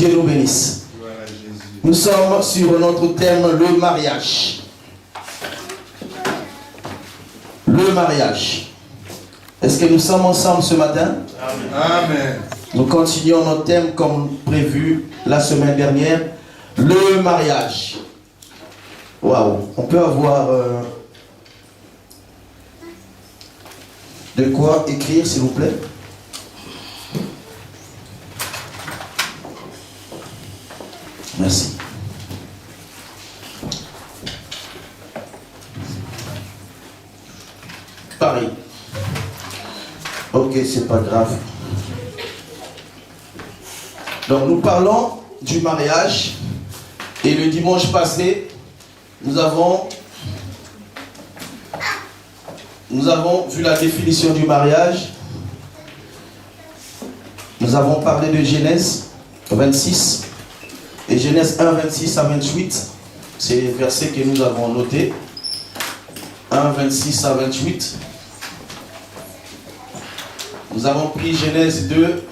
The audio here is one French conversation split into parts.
Dieu nous bénisse. Nous sommes sur notre thème, le mariage. Le mariage. Est-ce que nous sommes ensemble ce matin? Amen. Nous continuons notre thème comme prévu la semaine dernière. Le mariage. Waouh. On peut avoir de quoi écrire, s'il vous plaît? Merci. Pareil. Ok, c'est pas grave. Donc nous parlons du mariage. Et le dimanche passé, nous avons vu la définition du mariage. Nous avons parlé de Genèse 26. Et Genèse 1, 26 à 28, c'est les versets que nous avons notés. 1, 26 à 28. Nous avons pris Genèse 2,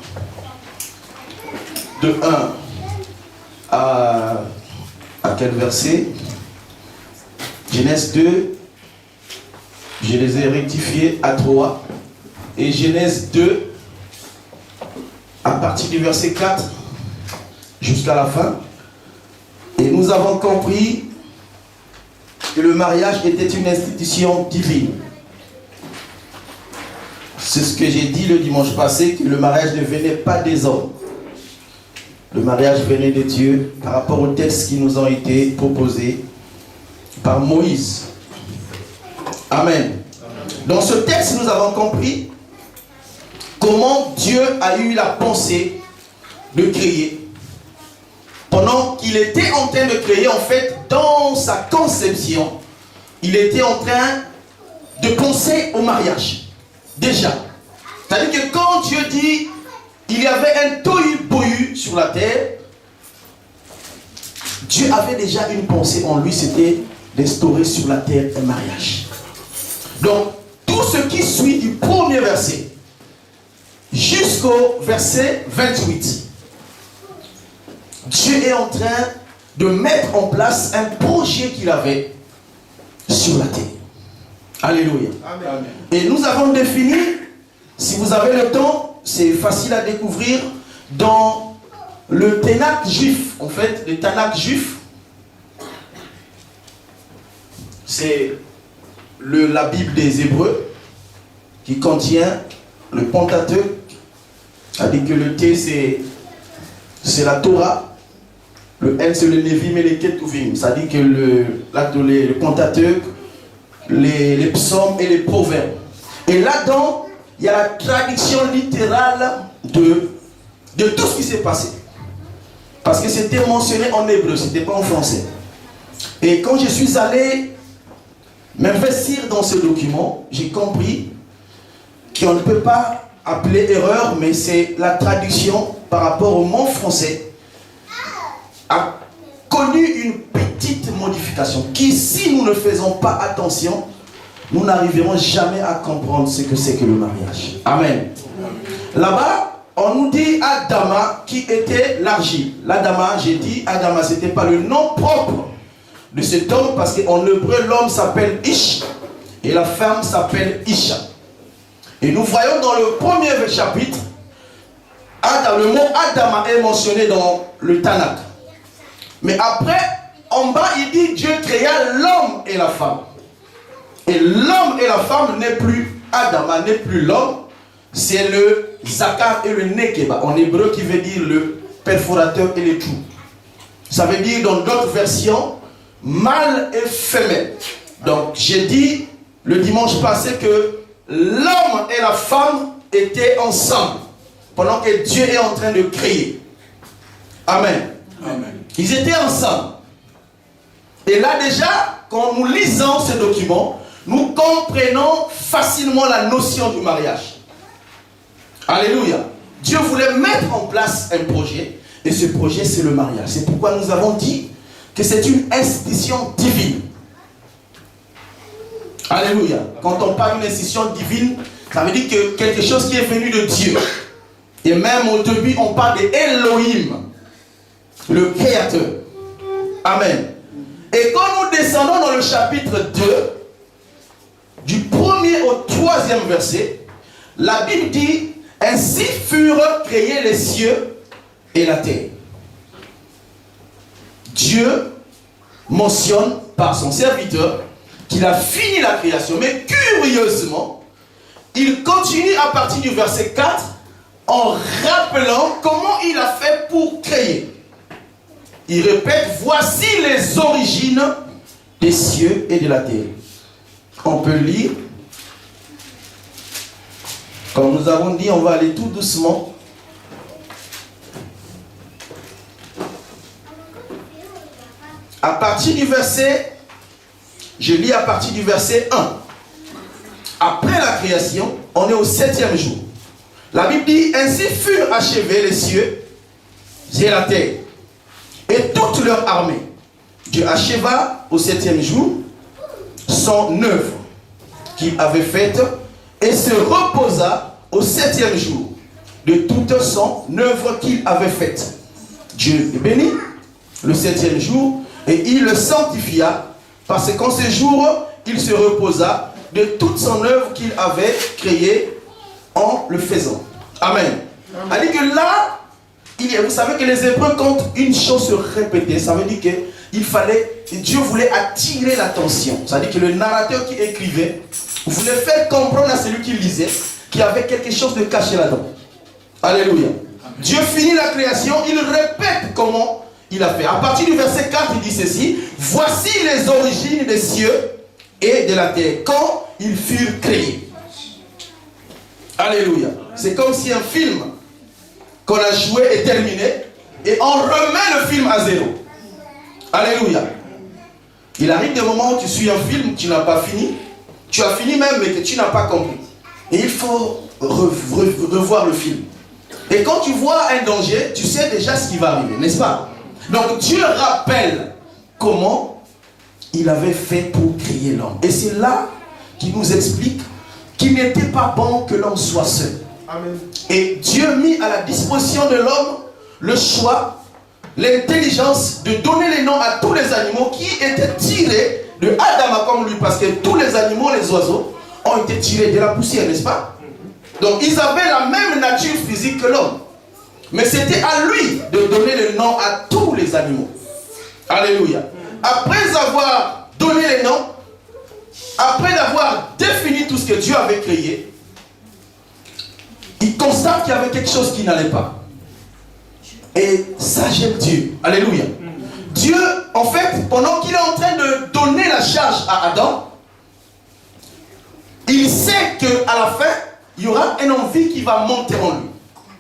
de 1 à quel verset? Genèse 2, je les ai rectifiés à 3. Et Genèse 2, à partir du verset 4 jusqu'à la fin. Et nous avons compris que le mariage était une institution divine. C'est ce que j'ai dit le dimanche passé, que le mariage ne venait pas des hommes. Le mariage venait de Dieu par rapport aux textes qui nous ont été proposés par Moïse. Amen. Dans ce texte, nous avons compris comment Dieu a eu la pensée de créer. Pendant qu'il était en train de créer, en fait, dans sa conception, il était en train de penser au mariage. Déjà. C'est-à-dire que quand Dieu dit, il y avait un tohu-bohu sur la terre, Dieu avait déjà une pensée en lui, c'était d'instaurer sur la terre un mariage. Donc, tout ce qui suit du premier verset jusqu'au verset 28, Dieu est en train de mettre en place un projet qu'il avait sur la terre. Alléluia. Amen. Et nous avons défini, si vous avez le temps, c'est facile à découvrir, dans le Tanakh juif, en fait, le Tanakh juif, c'est la Bible des Hébreux, qui contient le Pentateuque, c'est-à-dire que le T c'est la Torah, le N c'est le Lévim et les Ketuvim, c'est-à-dire que le Pentateuque, les psaumes et les proverbes. Et là-dedans, il y a la traduction littérale de tout ce qui s'est passé. Parce que c'était mentionné en hébreu, ce n'était pas en français. Et quand je suis allé m'investir dans ce document, j'ai compris qu'on ne peut pas appeler erreur, mais c'est la traduction par rapport au mot français a connu une petite modification qui, si nous ne faisons pas attention, nous n'arriverons jamais à comprendre ce que c'est que le mariage. Amen. Là-bas, on nous dit Adama qui était l'argile. L'Adama, j'ai dit Adama, ce n'était pas le nom propre de cet homme parce qu'en hébreu, l'homme s'appelle Ish et la femme s'appelle Isha. Et nous voyons dans le premier chapitre, le mot Adama est mentionné dans le Tanakh. Mais après, en bas, il dit Dieu créa l'homme et la femme. Et l'homme et la femme n'est plus Adama, n'est plus l'homme, c'est le Zakar et le Nekeba, en hébreu qui veut dire le perforateur et le trou. Ça veut dire dans d'autres versions, mâle et femelle. Donc j'ai dit le dimanche passé que l'homme et la femme étaient ensemble pendant que Dieu est en train de créer. Amen. Amen. Ils étaient ensemble. Et là déjà, quand nous lisons ce document, nous comprenons facilement la notion du mariage. Alléluia. Dieu voulait mettre en place un projet, et ce projet c'est le mariage. C'est pourquoi nous avons dit que c'est une institution divine. Alléluia. Quand on parle d'une institution divine, ça veut dire que quelque chose qui est venu de Dieu. Et même au début, on parle d'Elohim. le Créateur. Amen. Et quand nous descendons dans le chapitre 2, du 1er au 3e verset, la Bible dit, ainsi furent créés les cieux et la terre. Dieu mentionne par son serviteur qu'il a fini la création. Mais curieusement, il continue à partir du verset 4 en rappelant comment il a fait pour créer. Il répète, voici les origines des cieux et de la terre. On peut lire. Comme nous avons dit, on va aller tout doucement. À partir du verset, je lis à partir du verset 1. Après la création, on est au 7e jour. La Bible dit, ainsi furent achevés les cieux et la terre, et toute leur armée. Dieu acheva au 7e jour son œuvre qu'il avait faite et se reposa au 7e jour de toute son œuvre qu'il avait faite. Dieu bénit le 7e jour et il le sanctifia parce qu'en ce jour, il se reposa de toute son œuvre qu'il avait créée en le faisant. Amen. Elle dit que là, vous savez que les Hébreux, quand une chose se répétait, ça veut dire qu'il fallait, Dieu voulait attirer l'attention. Ça veut dire que le narrateur qui écrivait voulait faire comprendre à celui qui lisait qu'il y avait quelque chose de caché là-dedans. Alléluia. Dieu finit la création, il répète comment il a fait. À partir du verset 4, il dit ceci, voici les origines des cieux et de la terre, quand ils furent créés. Alléluia. C'est comme si un film qu'on a joué est terminé et on remet le film à zéro. Alléluia. Il arrive des moments où tu suis un film, tu n'as pas fini, tu as fini même mais que tu n'as pas compris. Et il faut revoir le film. Et quand tu vois un danger, tu sais déjà ce qui va arriver, n'est-ce pas? Donc Dieu rappelle comment il avait fait pour créer l'homme. Et c'est là qu'il nous explique qu'il n'était pas bon que l'homme soit seul. Amen. Et Dieu mit à la disposition de l'homme le choix, l'intelligence de donner les noms à tous les animaux qui étaient tirés de Adam comme lui, parce que tous les animaux, les oiseaux, ont été tirés de la poussière, n'est-ce pas? Donc ils avaient la même nature physique que l'homme. Mais c'était à lui de donner le nom à tous les animaux. Alléluia. Après avoir donné les noms, après d'avoir défini tout ce que Dieu avait créé, il constate qu'il y avait quelque chose qui n'allait pas. Et ça, j'aime Dieu. Alléluia. Dieu, en fait, pendant qu'il est en train de donner la charge à Adam, il sait qu'à la fin, il y aura une envie qui va monter en lui.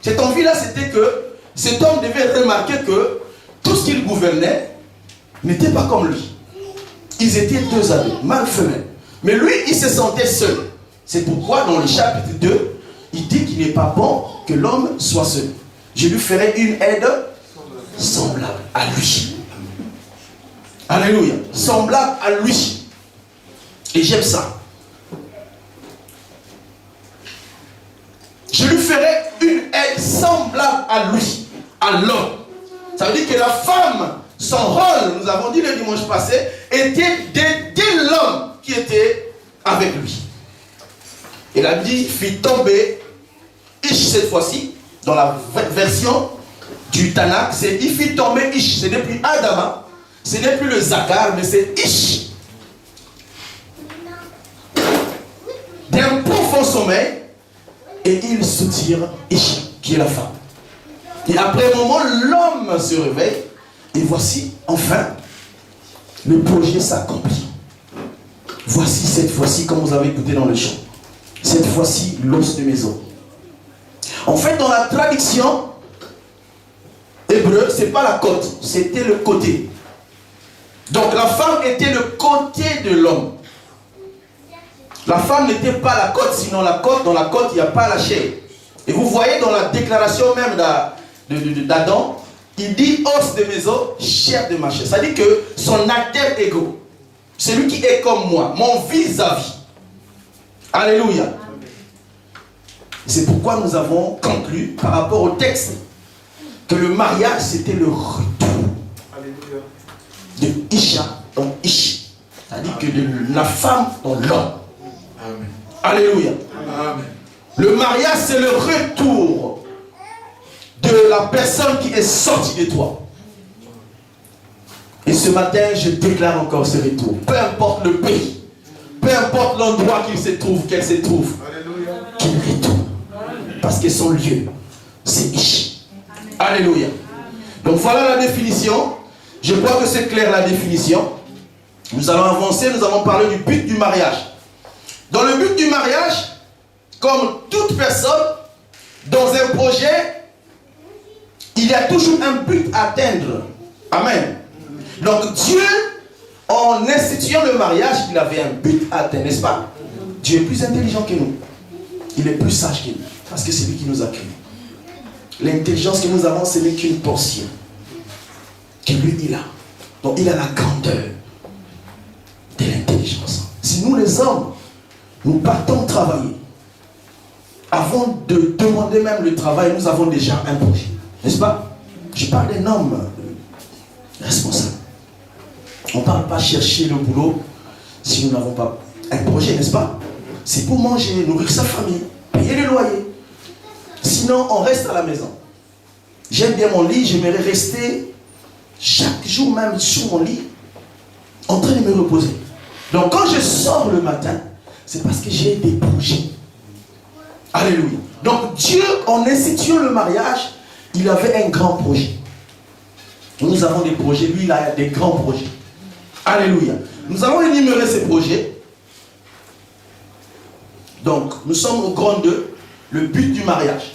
Cette envie-là, c'était que cet homme devait remarquer que tout ce qu'il gouvernait n'était pas comme lui. Ils étaient deux à deux, mâle femelle. Mais lui, il se sentait seul. C'est pourquoi dans le chapitre 2, il dit qu'il n'est pas bon que l'homme soit seul. Je lui ferai une aide semblable à lui. Alléluia. Semblable à lui. Et j'aime ça. Je lui ferai une aide semblable à lui, à l'homme. Ça veut dire que la femme, son rôle, nous avons dit le dimanche passé, était d'aider l'homme qui était avec lui. Il a dit, fit tomber Ish cette fois-ci, dans la version du Tanakh, c'est il fit tomber Ish. Ce n'est plus Adama, ce n'est plus le Zakar, mais c'est Ish. D'un profond sommeil, et il soutire Ish, qui est la femme. Et après un moment, l'homme se réveille, et voici, enfin, le projet s'accomplit. Voici cette fois-ci, comme vous avez écouté dans le chant, cette fois-ci, l'os de maison. En fait, dans la traduction hébreu, ce n'est pas la côte, c'était le côté. Donc la femme était le côté de l'homme. La femme n'était pas la côte, sinon la côte, dans la côte, il n'y a pas la chair. Et vous voyez dans la déclaration même d'Adam, il dit os de mes os, chair de ma chair. Ça dit que son alter ego, celui qui est comme moi, mon vis-à-vis. Alléluia. C'est pourquoi nous avons conclu par rapport au texte que le mariage c'était le retour De Isha dans Ishi. C'est-à-dire que de la femme dans l'homme. Alléluia. Amen. Le mariage, c'est le retour de la personne qui est sortie de toi. Et ce matin, je déclare encore ce retour. Peu importe le pays, peu importe l'endroit qu'elle se trouve, qu'il retourne. Parce que son lieu, c'est Ishi. Alléluia. Donc voilà la définition. Je crois que c'est clair la définition. Nous allons avancer, nous allons parler du but du mariage. Dans le but du mariage, comme toute personne, dans un projet, il y a toujours un but à atteindre. Amen. Donc Dieu, en instituant le mariage, il avait un but à atteindre, n'est-ce pas? Dieu est plus intelligent que nous. Il est plus sage que nous. Parce que c'est lui qui nous a créés. L'intelligence que nous avons, ce n'est qu'une portion. Que lui, il a. Donc il a la grandeur de l'intelligence. Si nous les hommes, nous partons travailler, avant de demander même le travail, nous avons déjà un projet. N'est-ce pas? Je parle d'un homme responsable. On ne parle pas chercher le boulot si nous n'avons pas un projet, n'est-ce pas? C'est pour manger, nourrir sa famille, payer le loyer. Sinon, on reste à la maison. J'aime bien mon lit, j'aimerais rester chaque jour même sur mon lit, en train de me reposer. Donc quand je sors le matin, c'est parce que j'ai des projets. Alléluia. Donc Dieu, en instituant le mariage, il avait un grand projet. Nous avons des projets, lui il a des grands projets. Alléluia. Nous allons énumérer ces projets. Donc nous sommes au grand 2, le but du mariage.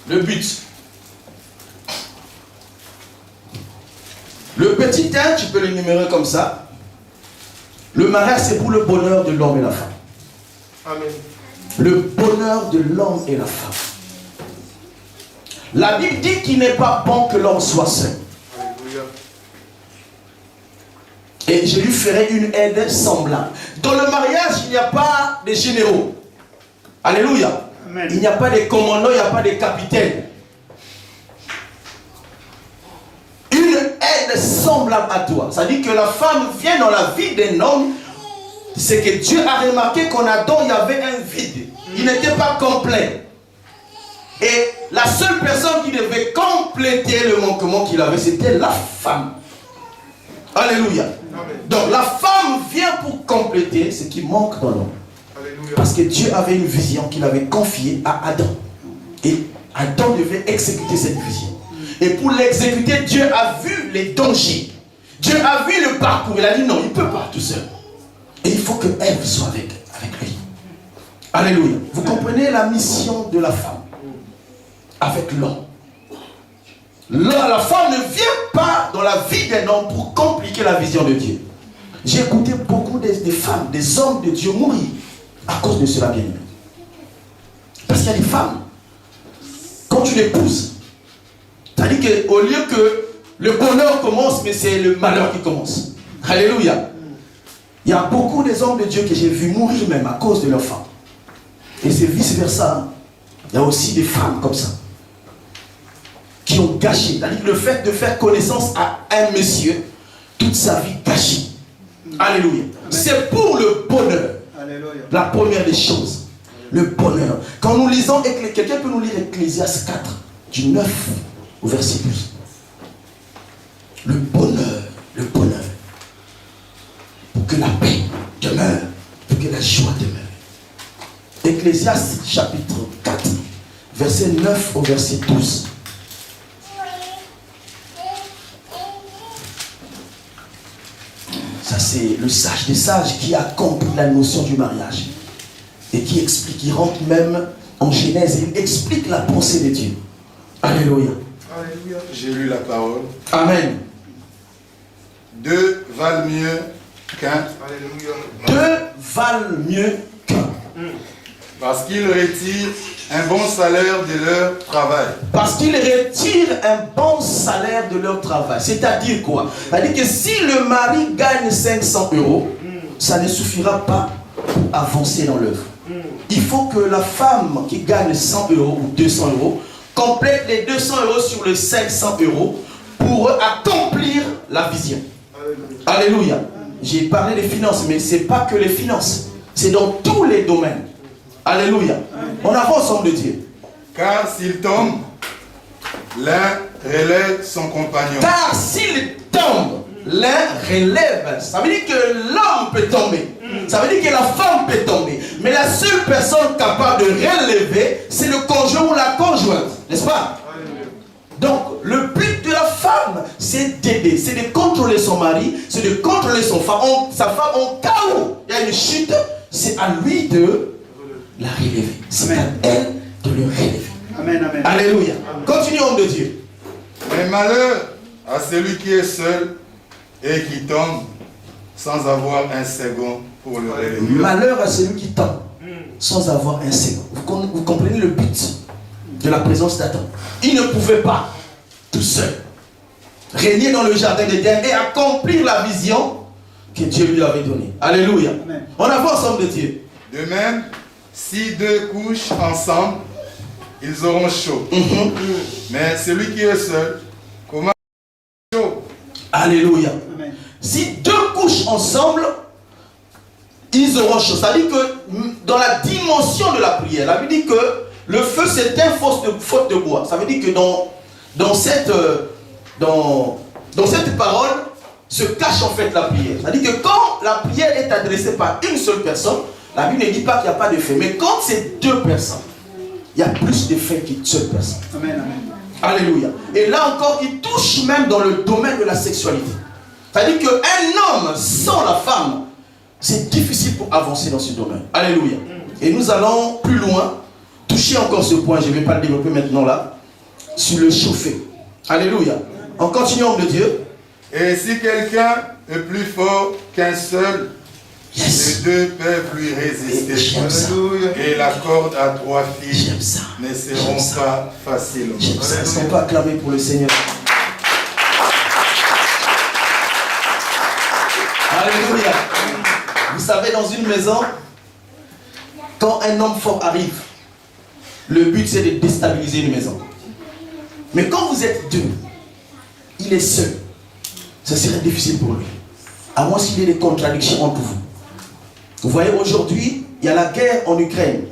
Le but. Le petit 1, tu peux l'énumérer comme ça. Le mariage, c'est pour le bonheur de l'homme et la femme. Amen. Le bonheur de l'homme et la femme. La Bible dit qu'il n'est pas bon que l'homme soit seul. Alléluia. Et je lui ferai une aide semblable. Dans le mariage, il n'y a pas de généraux. Alléluia. Amen. Il n'y a pas de commandants, il n'y a pas de capitaines. Une aide semblable à toi. Ça dit que la femme vient dans la vie d'un homme. C'est que Dieu a remarqué qu'en Adam, il y avait un vide. Il n'était pas complet. Et la seule personne qui devait compléter le manquement qu'il avait, c'était la femme. Alléluia. Amen. Donc la femme vient pour compléter ce qui manque dans l'homme. Alléluia. Parce que Dieu avait une vision qu'il avait confiée à Adam. Et Adam devait exécuter cette vision. Et pour l'exécuter, Dieu a vu les dangers. Dieu a vu le parcours. Il a dit non, il ne peut pas tout seul. Et il faut que Ève soit avec lui. Alléluia. Vous comprenez la mission de la femme avec l'homme. La femme ne vient pas dans la vie d'un homme pour compliquer la vision de Dieu. J'ai écouté beaucoup des femmes, des hommes de Dieu mourir à cause de cela, bien aimé. Parce qu'il y a des femmes, quand tu l'épouses, c'est-à-dire qu'au lieu que le bonheur commence, mais c'est le malheur qui commence. Alléluia. Il y a beaucoup des hommes de Dieu que j'ai vu mourir même à cause de leurs femmes. Et c'est vice-versa. Il y a aussi des femmes comme ça qui ont gâché. C'est-à-dire que le fait de faire connaissance à un monsieur, toute sa vie gâchée. Alléluia. C'est pour le bonheur. Alléluia. La première des choses. Le bonheur. Quand nous lisons, quelqu'un peut nous lire Ecclésiaste 4, du 9 au verset 12. Le bonheur, le bonheur. Pour que la paix demeure, pour que la joie demeure. Ecclésiaste chapitre 4, verset 9 au verset 12. Ça c'est le sage des sages qui a compris la notion du mariage. Et qui explique, il rentre même en Genèse, il explique la pensée de Dieu. Alléluia. Alléluia. J'ai lu la parole. Amen. Deux valent mieux qu'un. Alléluia. Deux valent mieux qu'un. Parce qu'ils retirent un bon salaire de leur travail. Parce qu'ils retirent un bon salaire de leur travail. C'est-à-dire quoi? C'est-à-dire que si le mari gagne 500 €, ça ne suffira pas pour avancer dans l'œuvre. Il faut que la femme qui gagne 100 € ou 200 € complètent les 200 € sur les 500 € pour accomplir la vision. Alléluia. J'ai parlé des finances, mais ce n'est pas que les finances. C'est dans tous les domaines. Alléluia. On avance ensemble de Dieu. Car s'il tombe, l'un relève son compagnon. Car s'il tombe, l'un relève. Ça veut dire que l'homme peut tomber. Ça veut dire que la femme peut tomber. Mais la seule personne capable de relever, c'est le conjoint ou la conjointe. N'est-ce pas? Donc, le but de la femme, c'est d'aider, c'est de contrôler son mari, c'est de contrôler sa femme en cas où il y a une chute, c'est à lui de la relever. C'est à elle de le relever. Amen, amen. Alléluia. Continuons de Dieu. Mais malheur à celui qui est seul et qui tombe sans avoir un second pour le relever. Malheur à celui qui tombe sans avoir un second. Vous comprenez le but de la présence d'Adam? Il ne pouvait pas tout seul régner dans le jardin d'Éden et accomplir la vision que Dieu lui avait donnée. Alléluia. Amen. On avance ensemble de Dieu. De même, si deux couchent ensemble, ils auront chaud. Mais celui qui est seul, comment chaud? Alléluia. Amen. Si deux couchent ensemble, ils auront chaud. Ça dit que dans la dimension de la prière, la Bible dit que le feu c'est un faute de bois. Ça veut dire que dans cette parole se cache en fait la prière. Ça veut dire que quand la prière est adressée par une seule personne, la Bible ne dit pas qu'il n'y a pas de feu. Mais quand c'est deux personnes, il y a plus de feu qu'une seule personne. Amen, amen. Alléluia. Et là encore, il touche même dans le domaine de la sexualité. C'est-à-dire qu'un homme sans la femme, c'est difficile pour avancer dans ce domaine. Alléluia. Et nous allons plus loin, toucher encore ce point, je ne vais pas le développer maintenant là, sur le chauffer. Alléluia. En continuant de Dieu. Et si quelqu'un est plus fort qu'un seul, les deux peuvent lui résister. Et la corde à 3 fils ne seront pas faciles. Est-ce qu'on peut acclamer pour le Seigneur? Alléluia. Vous savez, dans une maison, quand un homme fort arrive, le but c'est de déstabiliser une maison. Mais quand vous êtes deux, il est seul, ça serait difficile pour lui. À moins qu'il y ait des contradictions entre vous. Vous voyez, aujourd'hui, il y a la guerre en Ukraine.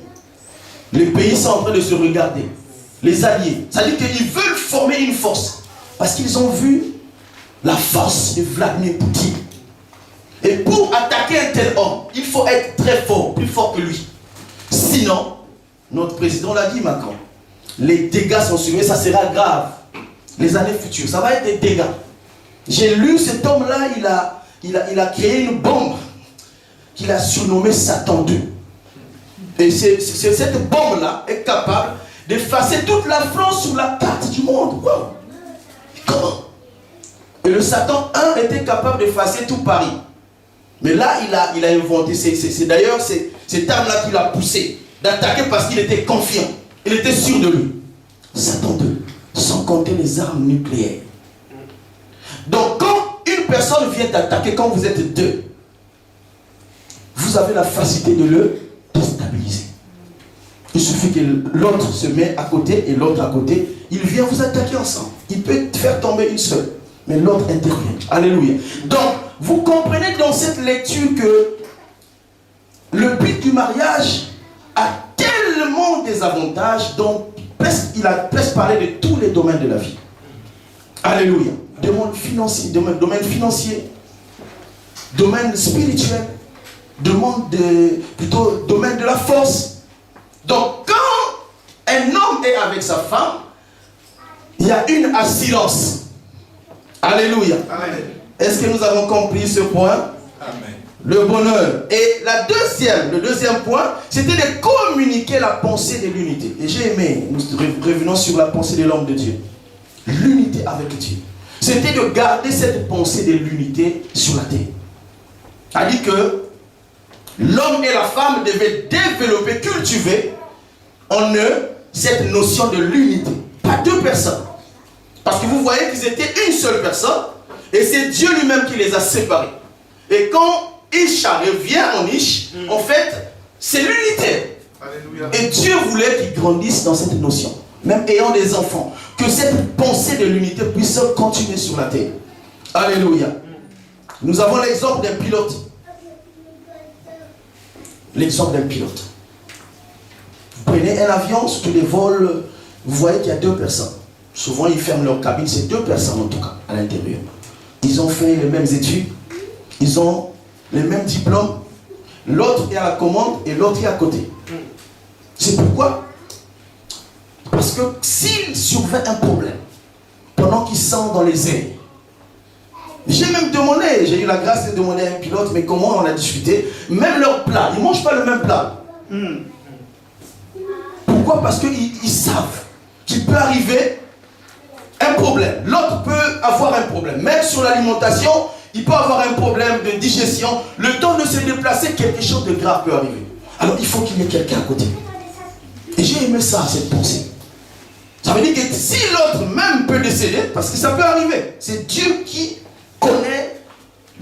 Les pays sont en train de se regarder. Les alliés. Ça veut dire qu'ils veulent former une force. Parce qu'ils ont vu la force de Vladimir Poutine. Et pour attaquer un tel homme, il faut être très fort, plus fort que lui. Sinon, notre président l'a dit, Macron, les dégâts sont sur lui, ça sera grave. Les années futures, ça va être des dégâts. J'ai lu cet homme-là, il a créé une bombe qu'il a surnommée Satan 2. Et cette bombe-là est capable d'effacer toute la France sur la carte du monde. Wow. Comment? Et le Satan 1 était capable d'effacer tout Paris. Mais là, il a inventé, c'est d'ailleurs cette arme-là qui l'a poussé d'attaquer parce qu'il était confiant. Il était sûr de lui. Satan 2, sans compter les armes nucléaires. Donc, quand une personne vient t'attaquer, quand vous êtes deux, vous avez la facilité de le déstabiliser. Il suffit que l'autre se met à côté et l'autre à côté. Il vient vous attaquer ensemble. Il peut faire tomber une seule, mais l'autre intervient. Alléluia. Donc, vous comprenez dans cette lecture que le but du mariage a tellement des avantages, donc il a presque parlé de tous les domaines de la vie. Alléluia. Domaine financier, domaine spirituel, domaine de la force. Donc quand un homme est avec sa femme, il y a une assurance. Alléluia. Amen. Est-ce que nous avons compris ce point? Amen. Le bonheur. Et le deuxième point, c'était de communiquer la pensée de l'unité. Et j'ai aimé, nous revenons sur la pensée de l'homme de Dieu. L'unité avec Dieu. C'était de garder cette pensée de l'unité sur la terre. C'est-à-dire que l'homme et la femme devaient développer, cultiver en eux cette notion de l'unité. Pas deux personnes. Parce que vous voyez qu'ils étaient une seule personne et c'est Dieu lui-même qui les a séparés. Et quand Isha revient en Ish, en fait, c'est l'unité. Alléluia. Et Dieu voulait qu'ils grandissent dans cette notion. même ayant des enfants, que cette pensée de l'unité puisse continuer sur la terre. Alléluia. Nous avons l'exemple d'un pilote. L'exemple d'un pilote. Vous prenez un avion, sur les vols, vous voyez qu'il y a 2 personnes. Souvent, ils ferment leur cabine, c'est 2 personnes en tout cas, à l'intérieur. Ils ont fait les mêmes études, ils ont les mêmes diplômes. L'autre est à la commande et l'autre est à côté. C'est pourquoi? Parce que s'il survient un problème, pendant qu'ils sont dans les airs, j'ai même demandé, j'ai eu la grâce de demander à un pilote, mais comment on a discuté, même leur plat, ils ne mangent pas le même plat. Pourquoi? Parce qu'ils savent qu'il peut arriver un problème. L'autre peut avoir un problème. Même sur l'alimentation, il peut avoir un problème de digestion. Le temps de se déplacer, quelque chose de grave peut arriver. Alors il faut qu'il y ait quelqu'un à côté. Et j'ai aimé ça, cette pensée. Ça veut dire que si l'autre même peut décéder, parce que ça peut arriver, c'est Dieu qui connaît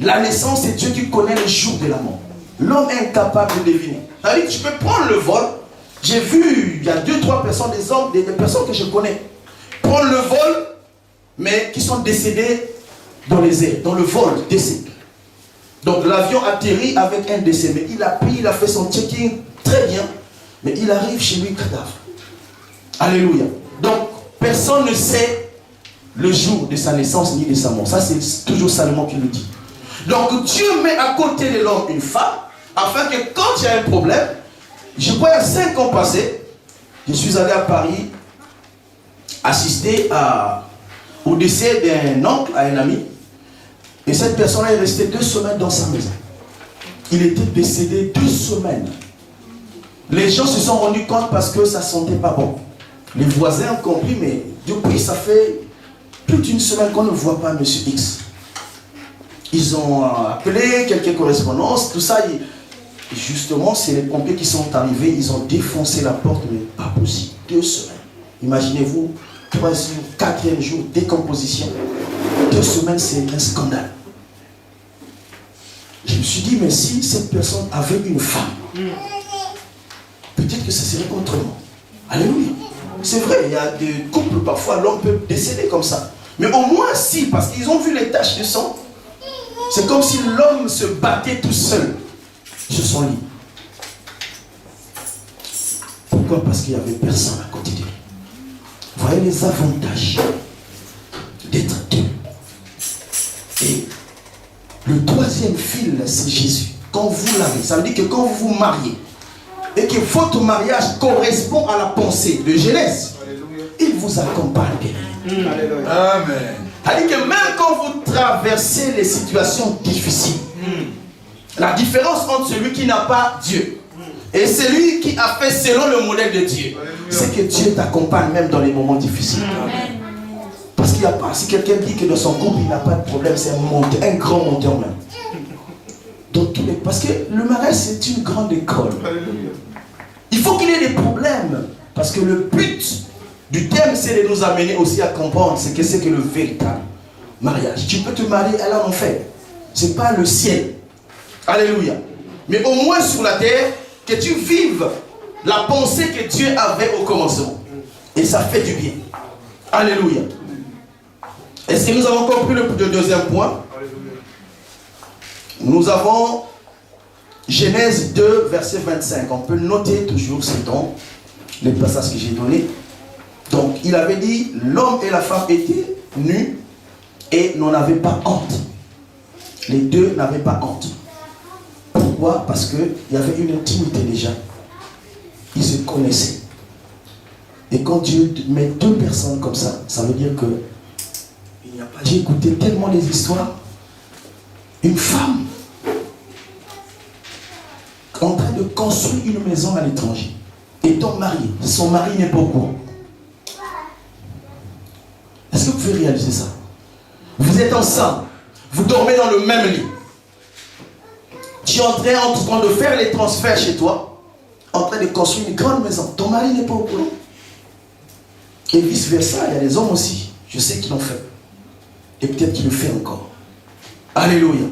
la naissance, c'est Dieu qui connaît le jour de la mort. L'homme est incapable de deviner. Ça veut dire que tu peux prendre le vol. J'ai vu, il y a 2-3 personnes, des hommes, des personnes que je connais, prendre le vol, mais qui sont décédés dans les airs, dans le vol, décès. Donc l'avion atterrit avec un décès, mais il a pris, il a fait son check-in très bien, mais il arrive chez lui cadavre. Alléluia. Donc personne ne sait le jour de sa naissance ni de sa mort. Ça c'est toujours Salomon qui le dit. Donc Dieu met à côté de l'homme une femme, afin que quand il y a un problème, je crois il y a 5 ans passés, je suis allé à Paris assister au décès d'un oncle, à un ami. Et cette personne-là est restée 2 semaines dans sa maison. Il était décédé 2 semaines. Les gens se sont rendus compte parce que ça ne sentait pas bon. Les voisins ont compris, mais depuis ça fait toute une semaine qu'on ne voit pas M. X. Ils ont appelé quelques correspondances, tout ça. Et justement, c'est les pompiers qui sont arrivés, ils ont défoncé la porte, mais pas possible. 2 semaines. Imaginez-vous, 3e, 4e jour, décomposition. 2 semaines, c'est un scandale. Je me suis dit, mais si cette personne avait une femme, peut-être que ça serait autrement. Alléluia. C'est vrai, il y a des couples, parfois l'homme peut décéder comme ça. Mais au moins si, parce qu'ils ont vu les taches de sang, c'est comme si l'homme se battait tout seul sur son lit. Pourquoi? Parce qu'il n'y avait personne à côté de lui. Vous voyez les avantages d'être 2. Et le 3e fil, c'est Jésus. Quand vous l'avez, ça veut dire que quand vous vous mariez, et que votre mariage correspond à la pensée de Genèse, il vous accompagne bien. Amen. C'est-à-dire que même quand vous traversez les situations difficiles, la différence entre celui qui n'a pas Dieu et celui qui a fait selon le modèle de Dieu, c'est que Dieu t'accompagne même dans les moments difficiles. Parce qu'il n'y a pas, si quelqu'un dit que dans son couple il n'a pas de problème, c'est un grand monteur même. Donc, parce que le mariage c'est une grande école. Il faut qu'il y ait des problèmes. Parce que le but du thème c'est de nous amener aussi à comprendre ce que c'est que le véritable mariage. Tu peux te marier à l'enfer. Ce n'est pas le ciel. Alléluia. Mais au moins sur la terre, que tu vives la pensée que Dieu avait au commencement. Et ça fait du bien. Alléluia. Est-ce que nous avons compris le 2e point? Nous avons Genèse 2, verset 25. On peut noter toujours, c'est dans les passages que j'ai donnés. Donc, il avait dit, l'homme et la femme étaient nus et n'en avaient pas honte. Les 2 n'avaient pas honte. Pourquoi? Parce qu'il y avait une intimité déjà. Ils se connaissaient. Et quand Dieu met 2 personnes comme ça, ça veut dire que il n'y a pas. J'ai écouté tellement les histoires. Une femme en train de construire une maison à l'étranger, étant mariée, son mari n'est pas au courant. Est-ce que vous pouvez réaliser ça? Vous êtes ensemble, vous dormez dans le même lit. Tu es en train de faire les transferts chez toi, en train de construire une grande maison. Ton mari n'est pas au courant. Et vice versa, il y a des hommes aussi, je sais qu'ils l'ont fait. Et peut-être qu'ils le font encore. Alléluia.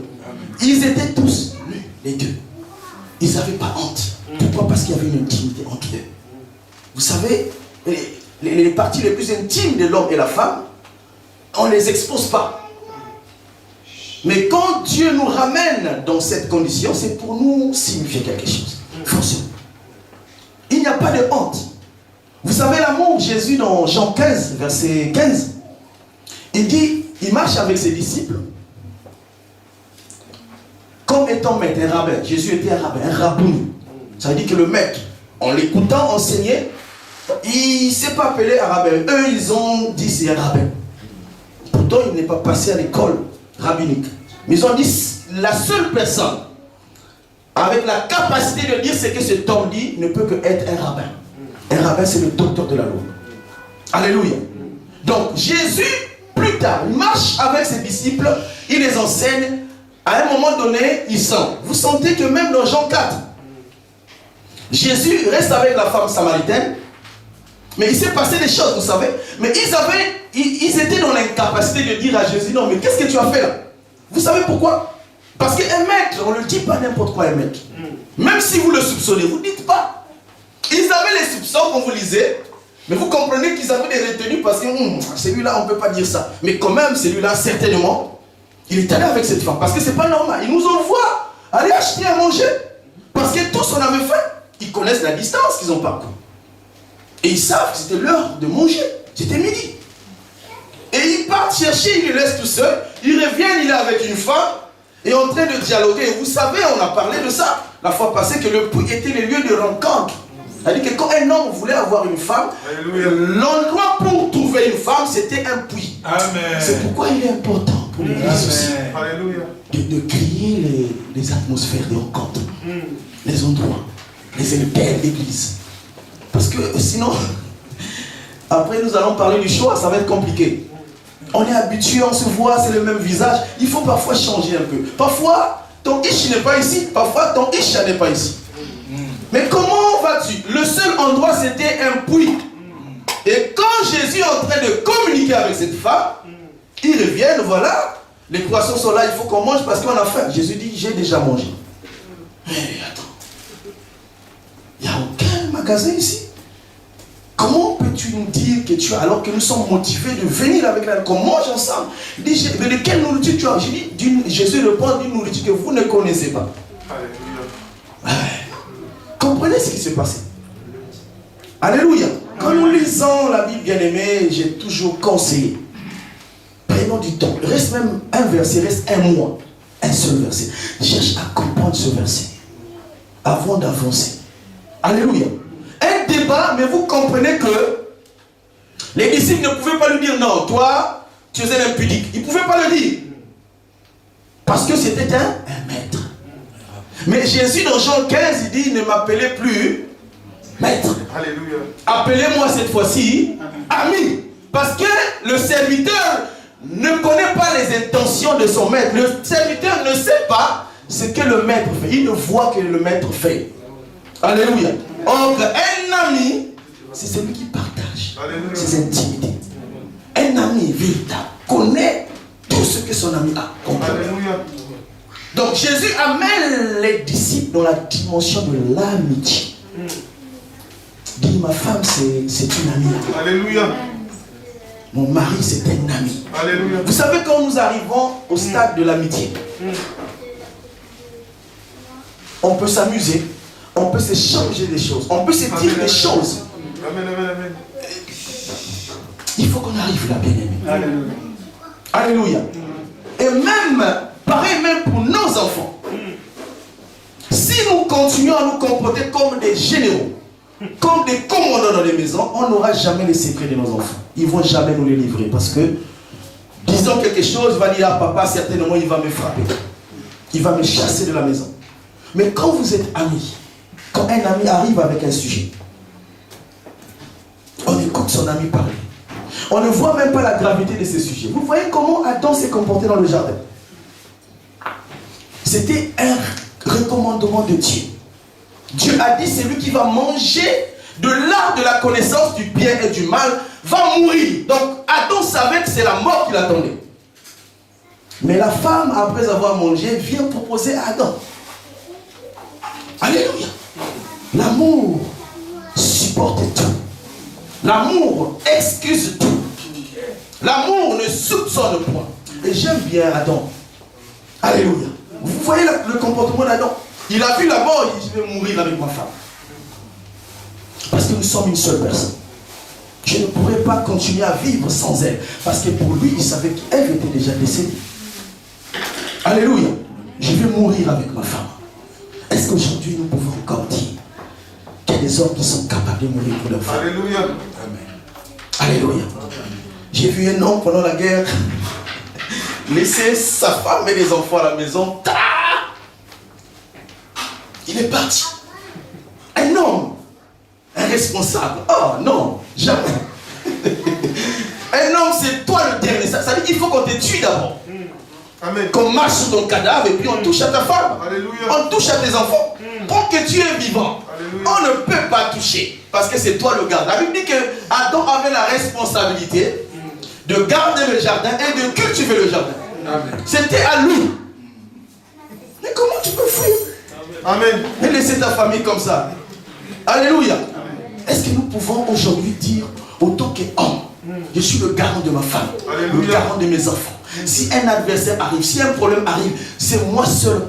Ils étaient tous nus, les 2. Ils n'avaient pas honte. Pourquoi? Parce qu'il y avait une intimité entre eux. Vous savez, les parties les plus intimes de l'homme et la femme, on ne les expose pas. Mais quand Dieu nous ramène dans cette condition, c'est pour nous signifier quelque chose. Forcément. Il n'y a pas de honte. Vous savez l'amour de Jésus dans Jean 15, verset 15. Il dit, il marche avec ses disciples comme étant maître, un rabbin. Jésus était un rabbin, un rabouni. Ça veut dire que le maître, en l'écoutant enseigner, il ne s'est pas appelé un rabbin. Eux, ils ont dit c'est un rabbin. Pourtant, il n'est pas passé à l'école rabbinique. Mais ils ont dit, la seule personne avec la capacité de dire ce que cet homme dit ne peut que être un rabbin. Un rabbin, c'est le docteur de la loi. Alléluia. Donc, Jésus, plus tard, il marche avec ses disciples, il les enseigne. À un moment donné, il sent. Vous sentez que même dans Jean 4, Jésus reste avec la femme samaritaine, mais il s'est passé des choses, vous savez. Mais ils étaient dans l'incapacité de dire à Jésus, non, mais qu'est-ce que tu as fait là? Vous savez pourquoi? Parce qu'un maître, on ne le dit pas n'importe quoi un maître. Même si vous le soupçonnez, vous ne dites pas. Ils avaient les soupçons quand vous lisez, mais vous comprenez qu'ils avaient des retenues parce que celui-là, on ne peut pas dire ça. Mais quand même, celui-là, certainement, il est allé avec cette femme. Parce que ce n'est pas normal. Ils nous envoient aller acheter à manger. Parce que tous on avait faim. Ils connaissent la distance qu'ils ont parcourue. Et ils savent que c'était l'heure de manger. C'était midi. Et ils partent chercher, ils le laissent tout seul. Ils reviennent, il est avec une femme. Et en train de dialoguer. Et vous savez, on a parlé de ça la fois passée, que le puits était le lieu de rencontre. C'est-à-dire que quand un homme voulait avoir une femme, l'endroit pour trouver une femme, c'était un puits. C'est pourquoi il est important pour l'Église aussi de créer les atmosphères de rencontre, les endroits, les élèves d'église. Parce que sinon, après nous allons parler du choix, ça va être compliqué. On est habitué, on se voit, c'est le même visage. Il faut parfois changer un peu. Parfois, ton ish n'est pas ici, parfois ton isha n'est pas ici. Mais comment vas-tu? Le seul endroit, c'était un puits. Et quand Jésus est en train de communiquer avec cette femme, ils reviennent, voilà, les poissons sont là, il faut qu'on mange parce qu'on a faim. Jésus dit, j'ai déjà mangé. Mais attends, il n'y a aucun magasin ici. Comment peux-tu nous dire que tu as, alors que nous sommes motivés de venir avec la, qu'on mange ensemble? Il dit, mais de quelle nourriture tu as? J'ai dit, Jésus répond d'une nourriture que vous ne connaissez pas. Comprenez ce qui s'est passé. Alléluia. Quand nous lisons la Bible bien-aimée, j'ai toujours conseillé. Prenons du temps. Reste même un verset, reste un mois. Un seul verset. Cherche à comprendre ce verset avant d'avancer. Alléluia. Un débat, mais vous comprenez que les disciples ne pouvaient pas lui dire non, toi, tu es un impudique. Ils ne pouvaient pas le dire. Parce que c'était un maître. Mais Jésus dans Jean 15, il dit, ne m'appelez plus maître. Alléluia. Appelez-moi cette fois-ci ami. Parce que le serviteur ne connaît pas les intentions de son maître. Le serviteur ne sait pas ce que le maître fait. Il ne voit que le maître fait. Alléluia. Or, un ami, c'est celui qui partage ses intimités. Un ami véritable connaît tout ce que son ami a compris. Alléluia. Donc Jésus amène les disciples dans la dimension de l'amitié. Dit, ma femme c'est une amie. Alléluia. Mon mari c'est un ami. Alléluia. Vous savez, quand nous arrivons au stade de l'amitié, on peut s'amuser, on peut s'échanger des choses, on peut se dire des choses. Amen, amen, amen. Il faut qu'on arrive là, bien-aimé. Alléluia. Alléluia. Et même, pareil même pour nos enfants. Si nous continuons à nous comporter comme des généraux, comme des commandants dans les maisons, on n'aura jamais les secrets de nos enfants. Ils ne vont jamais nous les livrer parce que, disons quelque chose, il va dire, ah papa, certainement il va me frapper. Il va me chasser de la maison. Mais quand vous êtes amis, quand un ami arrive avec un sujet, on écoute son ami parler. On ne voit même pas la gravité de ce sujet. Vous voyez comment Adam s'est comporté dans le jardin. C'était un recommandement de Dieu. Dieu a dit, celui qui va manger de l'arbre de la connaissance du bien et du mal va mourir. Donc Adam savait que c'est la mort qui l'attendait. Mais la femme, après avoir mangé, vient proposer à Adam. Alléluia. L'amour supporte tout. L'amour excuse tout. L'amour ne soupçonne point. Et j'aime bien Adam. Alléluia. Vous voyez le comportement d'Adam. Il a vu la mort, il dit, je vais mourir avec ma femme. Parce que nous sommes une seule personne. Je ne pourrais pas continuer à vivre sans elle. Parce que pour lui, il savait qu'elle était déjà décédée. Alléluia. Je vais mourir avec ma femme. Est-ce qu'aujourd'hui, nous pouvons encore dire qu'il y a des hommes qui sont capables de mourir pour leur femme? Alléluia. Alléluia. J'ai vu un homme pendant la guerre laisser sa femme et les enfants à la maison. Il est parti. Un homme, un responsable. Oh non, jamais. Un homme, c'est toi le dernier. Ça veut dire qu'il faut qu'on te tue d'abord. Amen. Qu'on marche sur ton cadavre et puis on touche à ta femme. Alléluia. On touche à tes enfants. Pour que tu es vivant. Alléluia. On ne peut pas toucher. Parce que c'est toi le garde. La Bible dit que Adam avait la responsabilité de garder le jardin et de cultiver le jardin. C'était à lui. Mais comment tu peux fuir? Amen. Et laisser ta famille comme ça. Alléluia. Est-ce que nous pouvons aujourd'hui dire, autant qu'homme, je suis le garant de ma femme, Alléluia. le garant de mes enfants. Si un adversaire arrive, si un problème arrive, c'est moi seul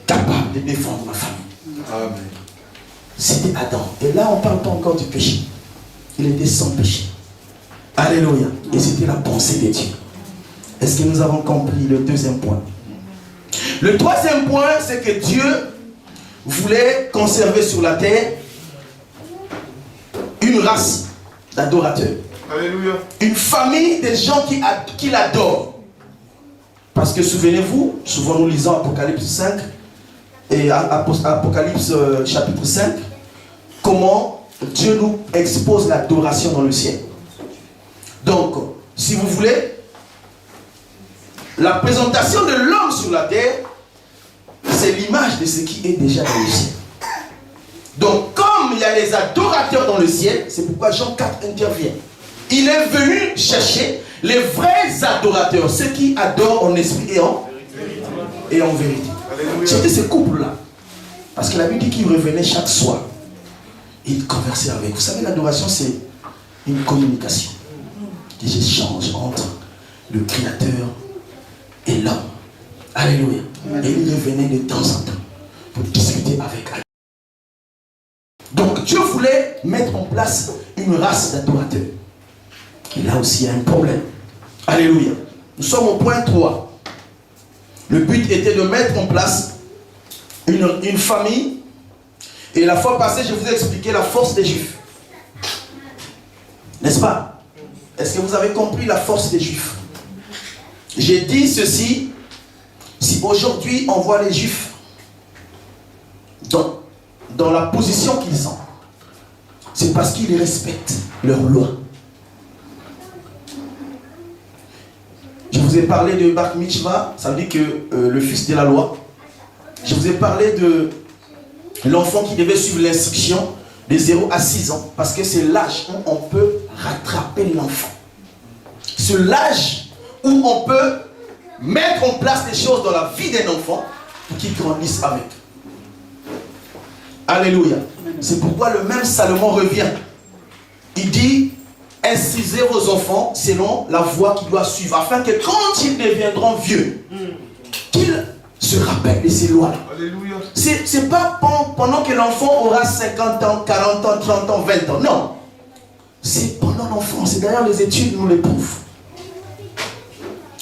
capable de défendre ma famille. Amen. C'était Adam. Et là, on ne parle pas encore du péché. Il était sans péché. Alléluia. Et c'était la pensée de Dieu. Est-ce que nous avons compris le deuxième point? Le troisième point, c'est que Dieu voulait conserver sur la terre une race d'adorateurs. Alléluia. Une famille de gens qui l'adorent. Parce que souvenez-vous, souvent nous lisons Apocalypse 5 et Apocalypse chapitre 5, comment Dieu nous expose l'adoration dans le ciel. Donc, si vous voulez, la présentation de l'homme sur la terre, c'est l'image de ce qui est déjà dans le ciel. Donc, comme il y a les adorateurs dans le ciel, c'est pourquoi Jean 4 intervient. Il est venu chercher les vrais adorateurs, ceux qui adorent en esprit et en vérité. C'était ce couple-là. Parce que la Bible dit qu'il revenait chaque soir. Il conversait avec. Vous savez, l'adoration, c'est une communication. Des échanges entre le Créateur et l'homme. Alléluia. Et il revenait de temps en temps pour discuter avec lui. Donc Dieu voulait mettre en place une race d'adorateurs. Et là aussi, il y a un problème. Alléluia. Nous sommes au point 3. Le but était de mettre en place une famille. Et la fois passée, je vous ai expliqué la force des Juifs. N'est-ce pas? Est-ce que vous avez compris la force des Juifs? J'ai dit ceci. Si aujourd'hui on voit les Juifs dans la position qu'ils sont, c'est parce qu'ils respectent leurs lois. Je vous ai parlé de Bar Mitzvah, ça veut dire que le fils de la loi. Je vous ai parlé de l'enfant qui devait suivre l'instruction de 0 à 6 ans, parce que c'est l'âge où on peut rattraper l'enfant. C'est l'âge où on peut mettre en place des choses dans la vie d'un enfant pour qu'il grandisse avec. Alléluia. C'est pourquoi le même Salomon revient. Il dit, incisez vos enfants selon la voie qu'ils doivent suivre, afin que quand ils deviendront vieux, qu'ils se rappellent de ces lois-là. C'est pas pendant que l'enfant aura 50 ans, 40 ans, 30 ans, 20 ans. Non. C'est pendant l'enfance. Et d'ailleurs, les études nous le prouvent.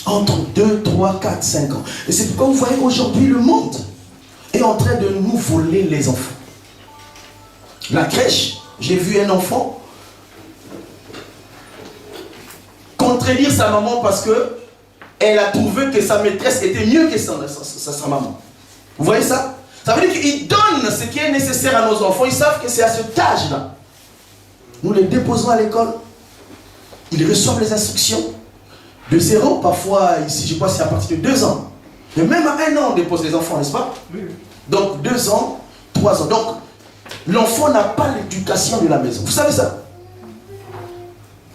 Entre 2, 3, 4, 5 ans. Et c'est pourquoi vous voyez aujourd'hui le monde est en train de nous voler les enfants. La crèche, j'ai vu un enfant contredire sa maman parce que elle a trouvé que sa maîtresse était mieux que sa maman. Vous voyez ça? Ça veut dire qu'ils donnent ce qui est nécessaire à nos enfants. Ils savent que c'est à cet âge-là. Nous les déposons à l'école. Ils reçoivent les instructions. De 0, parfois, ici, je crois que c'est à partir de 2 ans. Et même à 1 an, on dépose les enfants, n'est-ce pas? Oui. Donc, 2 ans, 3 ans. Donc, l'enfant n'a pas l'éducation de la maison. Vous savez ça?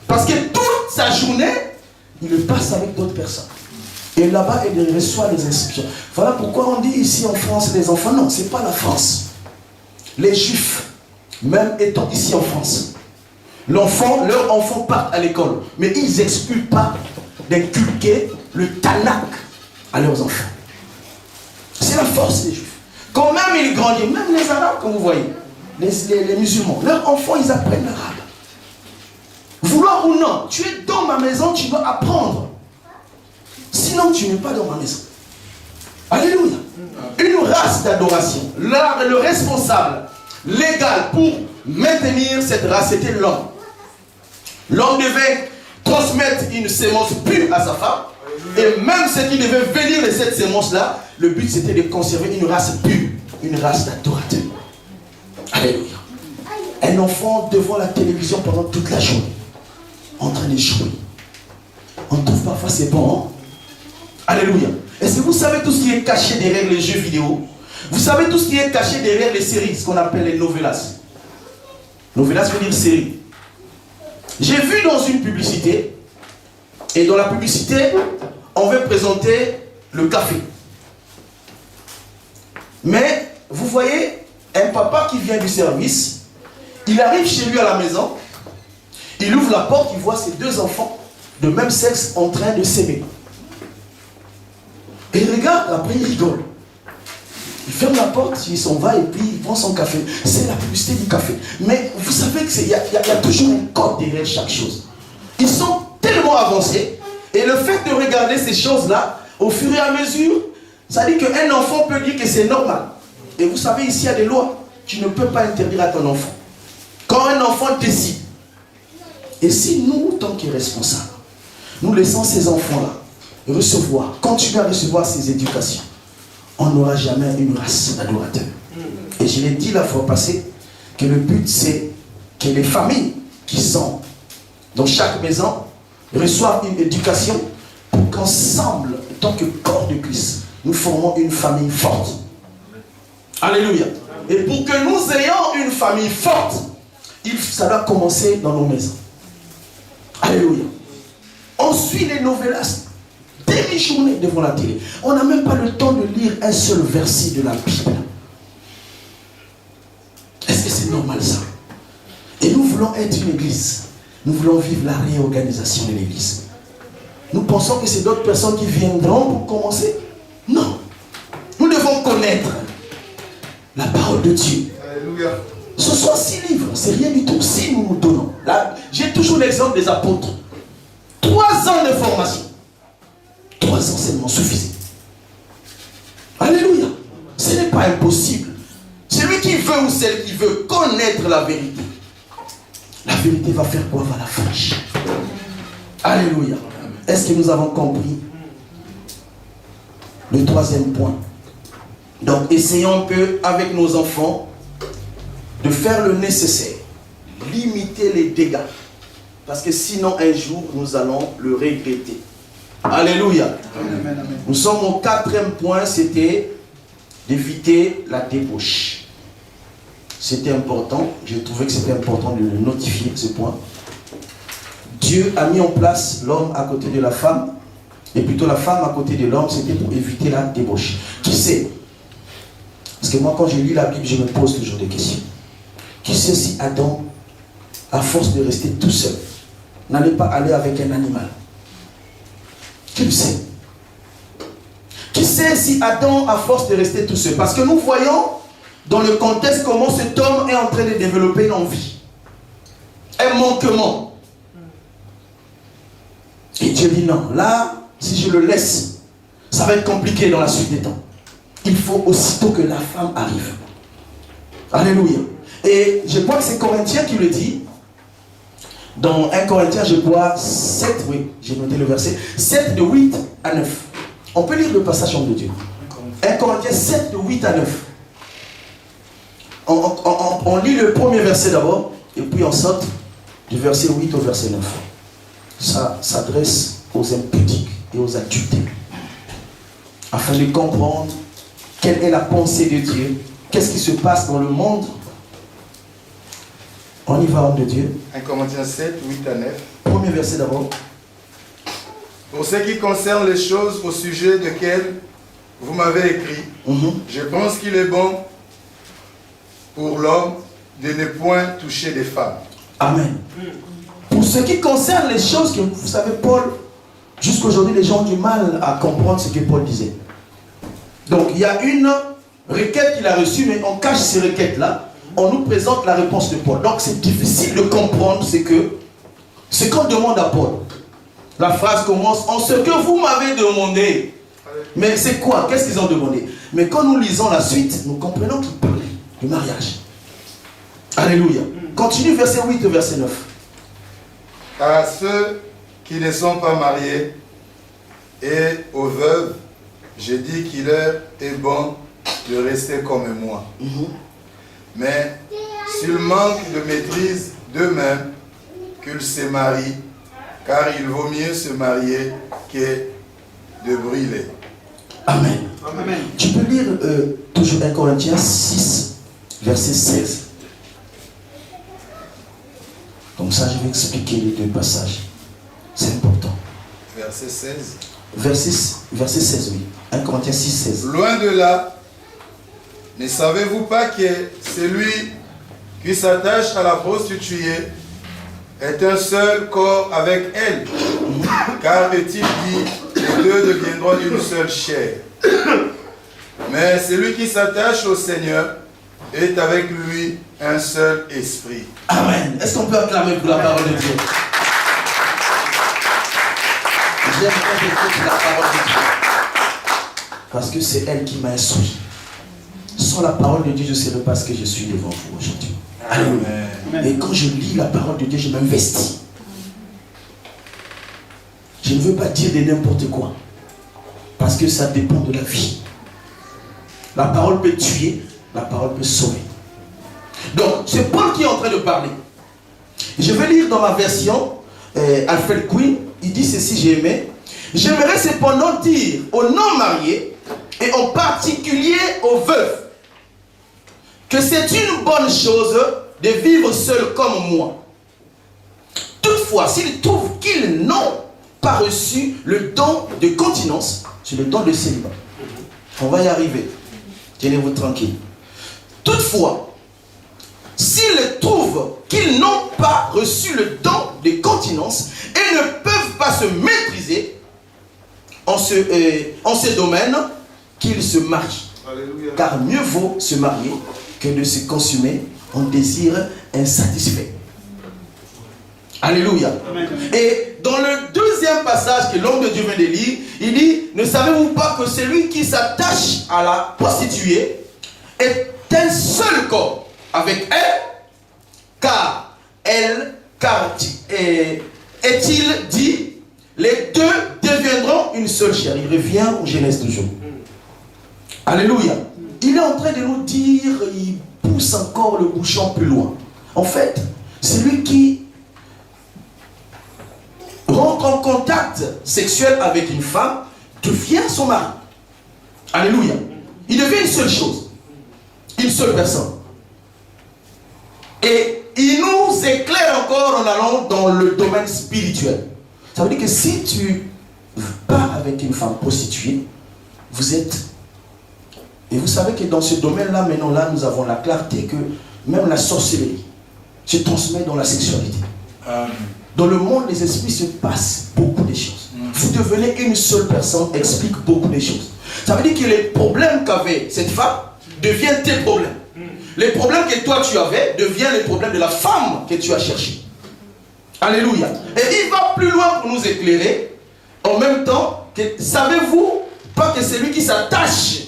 Parce que toute sa journée, il le passe avec d'autres personnes. Et là-bas, il reçoit les instructions. Voilà pourquoi on dit ici en France, les enfants. Non, ce n'est pas la France. Les Juifs, même étant ici en France, leurs enfants partent à l'école, mais ils n'excluent pas d'inculquer le Tanakh à leurs enfants. C'est la force des Juifs. Quand même ils grandissent, même les Arabes, comme vous voyez, les musulmans, leurs enfants, ils apprennent l'arabe. Vouloir ou non, tu es dans ma maison, tu dois apprendre. Sinon, tu n'es pas dans ma maison. Alléluia. Une race d'adoration. Le responsable légal pour maintenir cette race, c'était l'homme. L'homme devait transmettre une sémence pure à sa femme. Et même ce qui devait venir de cette sémence-là, le but c'était de conserver une race pure, une race d'adorateurs. Alléluia. Un enfant devant la télévision pendant toute la journée, en train de jouer. On trouve parfois c'est bon. Hein? Alléluia. Est-ce que vous savez tout ce qui est caché derrière les jeux vidéo? Vous savez tout ce qui est caché derrière les séries, ce qu'on appelle les novelas. Novelas veut dire série. J'ai vu dans une publicité, et dans la publicité, on veut présenter le café. Mais, vous voyez, un papa qui vient du service, il arrive chez lui à la maison, il ouvre la porte, il voit ses deux enfants de même sexe en train de s'aimer. Et il regarde, après il rigole. Il ferme la porte, il s'en va et puis il prend son café. C'est la publicité du café. Mais vous savez qu'il y a toujours un code derrière chaque chose. Ils sont tellement avancés. Et le fait de regarder ces choses-là, au fur et à mesure, ça dit qu'un enfant peut dire que c'est normal. Et vous savez, ici il y a des lois. Tu ne peux pas interdire à ton enfant. Quand un enfant décide, et si nous, tant que responsables, nous laissons ces enfants-là recevoir, continuer à recevoir ces éducations, on n'aura jamais une race d'adorateurs. Et je l'ai dit la fois passée, que le but c'est que les familles qui sont dans chaque maison reçoivent une éducation pour qu'ensemble, en tant que corps de Christ, nous formons une famille forte. Alléluia. Et pour que nous ayons une famille forte, ça doit commencer dans nos maisons. Alléluia. On suit les novelas demi-journée devant la télé. On n'a même pas le temps de lire un seul verset de la Bible. Est-ce que c'est normal ça? Et nous voulons être une église. Nous voulons vivre la réorganisation de l'église. Nous pensons que c'est d'autres personnes qui viendront pour commencer. Non. Nous devons connaître la parole de Dieu. Alléluia. Ce sont 6 livres, c'est rien du tout. Si nous nous donnons. J'ai toujours l'exemple des apôtres. 3 ans de formation. 3 enseignements suffisent. Alléluia. Ce n'est pas impossible. Celui qui veut ou celle qui veut connaître la vérité, la vérité va faire quoi? Va la franchir. Alléluia. Est-ce que nous avons compris le 3e point? Donc essayons un peu avec nos enfants de faire le nécessaire, limiter les dégâts, parce que sinon un jour nous allons le regretter. Alléluia. Amen. Nous sommes au 4e point, c'était d'éviter la débauche. C'était important, j'ai trouvé que c'était important de le notifier, ce point. Dieu a mis en place l'homme à côté de la femme, et plutôt la femme à côté de l'homme, c'était pour éviter la débauche. Qui sait? Parce que moi quand je lis la Bible, je me pose toujours des questions. Qui sait si Adam, à force de rester tout seul, n'allait pas aller avec un animal? Qui le sait? Qui sait si Adam, à force de rester tout seul? Parce que nous voyons dans le contexte comment cet homme est en train de développer une envie, un manquement. Et Dieu dit non, là, si je le laisse, ça va être compliqué dans la suite des temps. Il faut aussitôt que la femme arrive. Alléluia. Et je crois que c'est Corinthiens qui le dit. Dans 1 Corinthiens, je crois 7, oui, j'ai noté le verset, 7 de 8 à 9. On peut lire le passage en de Dieu. 1 Corinthiens 7 de 8 à 9. On lit le premier verset d'abord, et puis on saute du verset 8 au verset 9. Ça s'adresse aux impudiques et aux adultères, afin de comprendre quelle est la pensée de Dieu, qu'est-ce qui se passe dans le monde. On y va, homme de Dieu. 1 Corinthiens 7, 8 à 9. Premier verset d'abord. Pour ce qui concerne les choses au sujet desquelles vous m'avez écrit, je pense qu'il est bon pour l'homme de ne point toucher des femmes. Amen. Pour ce qui concerne les choses que vous savez, Paul, jusqu'aujourd'hui, les gens ont du mal à comprendre ce que Paul disait. Donc, il y a une requête qu'il a reçue, mais on cache ces requêtes-là. On nous présente la réponse de Paul. Donc, c'est difficile de comprendre ce qu'on demande à Paul. La phrase commence en ce que vous m'avez demandé. Mais c'est quoi? Qu'est-ce qu'ils ont demandé? Mais quand nous lisons la suite, nous comprenons qu'il parlait du mariage. Alléluia. Continue verset 8 et verset 9. À ceux qui ne sont pas mariés et aux veuves, j'ai dit qu'il leur est bon de rester comme moi. Mais s'ils manquent de maîtrise d'eux-mêmes, qu'ils se marient, car il vaut mieux se marier que de brûler. Amen. Amen. Tu peux lire toujours 1 Corinthiens 6, verset 16. Comme ça, je vais expliquer les deux passages. C'est important. Verset 16. Verset 16, oui. 1 Corinthiens 6, 16. Loin de là, ne savez-vous pas que celui qui s'attache à la prostituée est un seul corps avec elle? Car est-il dit, les deux deviendront une seule chair. Mais celui qui s'attache au Seigneur est avec lui un seul esprit. Amen. Est-ce qu'on peut acclamer pour la parole de Dieu? J'aime bien la parole de Dieu. Parce que c'est elle qui m'a instruit. Sans la parole de Dieu, je ne sais pas ce que je suis devant vous aujourd'hui. Alléluia. Et quand je lis la parole de Dieu, je m'investis. Je ne veux pas dire de n'importe quoi. Parce que ça dépend de la vie. La parole peut tuer, la parole peut sauver. Donc, c'est Paul qui est en train de parler. Je vais lire dans ma version, Alfred Quinn, il dit ceci, j'ai aimé. J'aimerais cependant dire aux non-mariés, et en particulier aux veuves, que c'est une bonne chose de vivre seul comme moi. Toutefois, s'ils trouvent qu'ils n'ont pas reçu le don de continence, c'est le don de célibat. On va y arriver. Tenez-vous tranquille. Toutefois, s'ils trouvent qu'ils n'ont pas reçu le don de continence et ne peuvent pas se maîtriser en ce domaine, qu'ils se marient. Alléluia. Car mieux vaut se marier que de se consumer en désir insatisfait. Alléluia. Amen. Et dans le deuxième passage que l'homme de Dieu vient de lire, il dit, ne savez-vous pas que celui qui s'attache à la prostituée est un seul corps avec elle, car est-il dit, les deux deviendront une seule chair. Il revient au Genèse toujours. Alléluia. Il est en train de nous dire, il pousse encore le bouchon plus loin. En fait, celui qui rentre en contact sexuel avec une femme devient son mari. Alléluia. Il devient une seule chose. Une seule personne. Et il nous éclaire encore en allant dans le domaine spirituel. Ça veut dire que si tu pars avec une femme prostituée, vous êtes... Et vous savez que dans ce domaine-là, maintenant, là, nous avons la clarté que même la sorcellerie se transmet dans la sexualité. Dans le monde des esprits se passe beaucoup de choses. Vous devenez une seule personne, explique beaucoup de choses. Ça veut dire que les problèmes qu'avait cette femme deviennent tes problèmes. Les problèmes que toi tu avais deviennent les problèmes de la femme que tu as cherchée. Alléluia. Et il va plus loin pour nous éclairer. En même temps, savez-vous pas que celui qui s'attache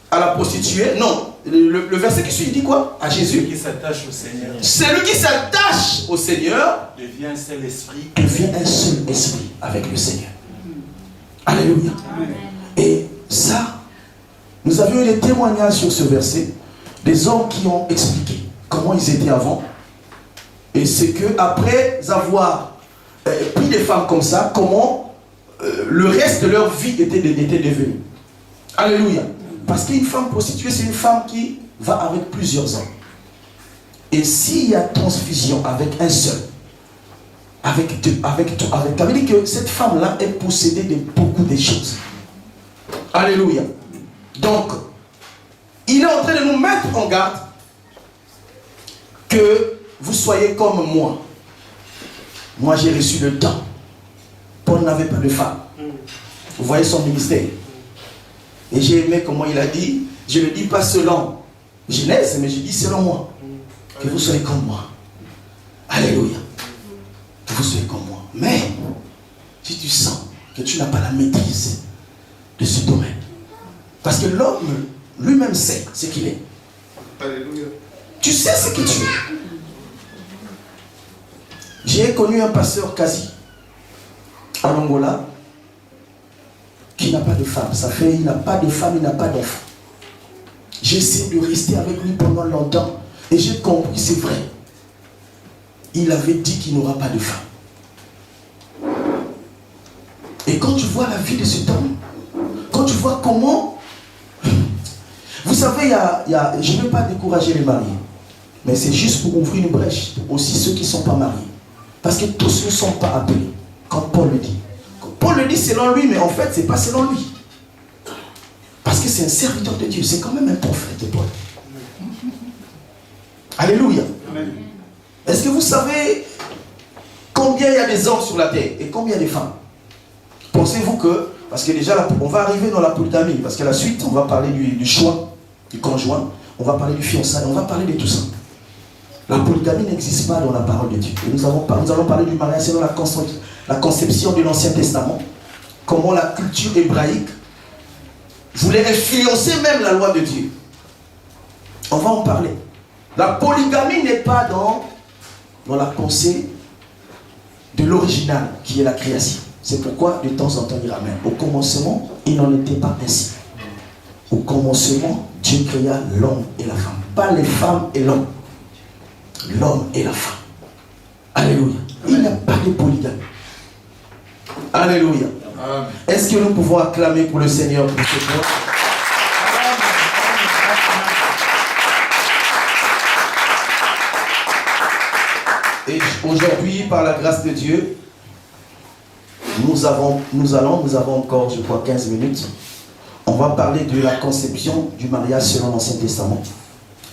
à la prostituée, non, le verset qui suit, il dit quoi? À Jésus. Celui qui s'attache au Seigneur. Celui qui s'attache au Seigneur devient un seul esprit. Devient un seul esprit avec le Seigneur. Alléluia. Amen. Et ça, nous avions eu des témoignages sur ce verset, des hommes qui ont expliqué comment ils étaient avant. Et c'est que après avoir pris des femmes comme ça, comment le reste de leur vie était devenu. Alléluia. Parce qu'une femme prostituée, c'est une femme qui va avec plusieurs hommes. Et s'il y a transfusion avec un seul, avec deux, ça veut dire que cette femme-là est possédée de beaucoup de choses. Alléluia. Donc, il est en train de nous mettre en garde que vous soyez comme moi. Moi, j'ai reçu le temps. Paul n'avait pas de femme. Vous voyez son ministère. Et j'ai aimé comment il a dit, je ne le dis pas selon Genèse, mais je dis selon moi. Que vous soyez comme moi. Alléluia. Que vous soyez comme moi. Mais, si tu sens que tu n'as pas la maîtrise de ce domaine, parce que l'homme lui-même sait ce qu'il est. Alléluia. Tu sais ce que tu es. J'ai connu un pasteur quasi en Angola qui n'a pas de femme. Ça fait, il n'a pas de femme, il n'a pas d'enfant. J'ai essayé de rester avec lui pendant longtemps et j'ai compris, c'est vrai. Il avait dit qu'il n'aura pas de femme. Et quand tu vois la vie de cet homme, quand tu vois comment, vous savez, je ne veux pas décourager les mariés, mais c'est juste pour ouvrir une brèche, aussi ceux qui ne sont pas mariés. Parce que tous ne sont pas appelés, comme Paul le dit. Paul le dit selon lui, mais en fait, ce n'est pas selon lui. Parce que c'est un serviteur de Dieu, c'est quand même un prophète, Paul. Alléluia. Est-ce que vous savez combien il y a des hommes sur la terre et combien il y a des femmes? Pensez-vous que, parce que déjà, on va arriver dans la polygamie, parce qu'à la suite, on va parler du choix, du conjoint, on va parler du fiançailles, on va parler de tout ça. La polygamie n'existe pas dans la parole de Dieu. Et nous allons parler du mariage selon la conception de l'Ancien Testament, comment la culture hébraïque voulait influencer même la loi de Dieu. On va en parler. La polygamie n'est pas dans la pensée de l'original, qui est la création. C'est pourquoi de temps en temps il ramène. Au commencement, il n'en était pas ainsi. Au commencement, Dieu créa l'homme et la femme. Pas les femmes et l'homme. L'homme et la femme. Alléluia. Il n'y a pas de polygamie. Alléluia. Est-ce que nous pouvons acclamer pour le Seigneur pour ce point? Et aujourd'hui, par la grâce de Dieu, nous avons encore, je crois, 15 minutes. On va parler de la conception du mariage selon l'Ancien Testament,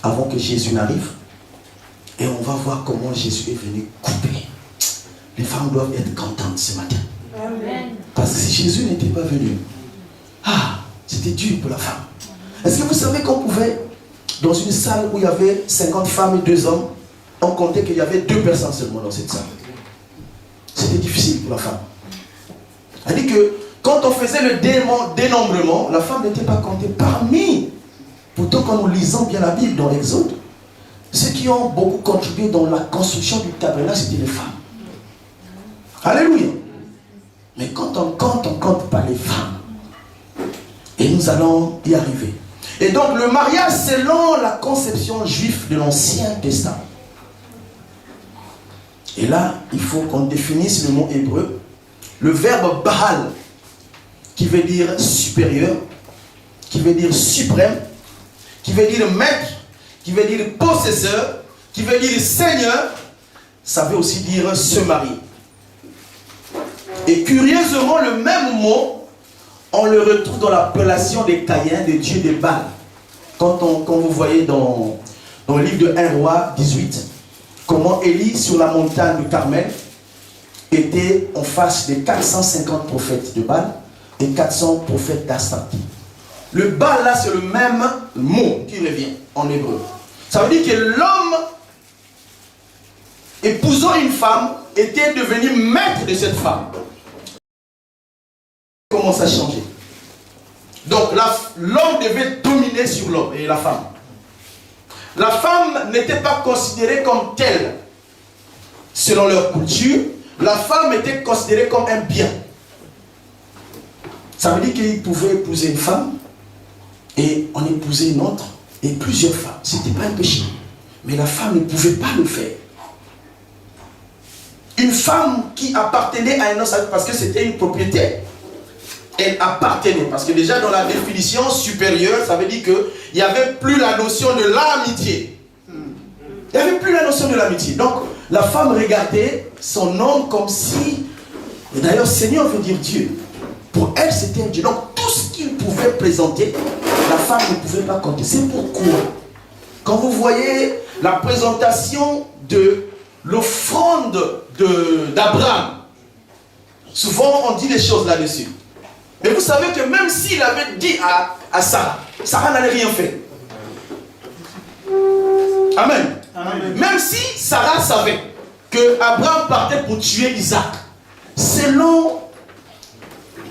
avant que Jésus n'arrive. Et on va voir comment Jésus est venu couper. Les femmes doivent être contentes ce matin. Amen. Parce que si Jésus n'était pas venu, c'était dur pour la femme. Est-ce que vous savez qu'on pouvait, dans une salle où il y avait 50 femmes et 2 hommes, on comptait qu'il y avait 2 personnes seulement dans cette salle. C'était difficile pour la femme. C'est-à-dire que quand on faisait le dénombrement, la femme n'était pas comptée parmi. Pourtant, quand nous lisons bien la Bible dans l'Exode, ceux qui ont beaucoup contribué dans la construction du tabernacle, c'était les femmes. Alléluia. Mais quand on compte pas les femmes. Et nous allons y arriver. Et donc le mariage selon la conception juive de l'Ancien Testament. Et là, il faut qu'on définisse le mot hébreu. Le verbe Baal, qui veut dire supérieur, qui veut dire suprême, qui veut dire maître, qui veut dire possesseur, qui veut dire seigneur, ça veut aussi dire se marier. Et curieusement, le même mot, on le retrouve dans l'appellation des Caïens, des dieux des Baal. Quand vous voyez dans le livre de 1 Roi 18, comment Élie, sur la montagne du Carmel, était en face des 450 prophètes de Baal et 400 prophètes d'Astarté. Le Baal, là, c'est le même mot qui revient en hébreu. Ça veut dire que l'homme, épousant une femme, était devenu maître de cette femme. Comment ça a changé? Donc, l'homme devait dominer sur l'homme et la femme. La femme n'était pas considérée comme telle. Selon leur culture, la femme était considérée comme un bien. Ça veut dire qu'il pouvait épouser une femme et en épouser une autre et plusieurs femmes. Ce n'était pas un péché. Mais la femme ne pouvait pas le faire. Une femme qui appartenait à un homme, parce que c'était une propriété, elle appartenait. Parce que déjà dans la définition supérieure, ça veut dire qu'il n'y avait plus la notion de l'amitié. Il n'y avait plus la notion de l'amitié. Donc la femme regardait son homme comme si, et d'ailleurs Seigneur veut dire Dieu. Pour elle c'était un Dieu. Donc tout ce qu'il pouvait présenter, la femme ne pouvait pas compter. C'est pourquoi quand vous voyez la présentation de l'offrande d'Abraham. Souvent, on dit des choses là-dessus. Mais vous savez que même s'il avait dit à Sarah, Sarah n'allait rien faire. Amen. Amen. Même si Sarah savait que Abraham partait pour tuer Isaac, selon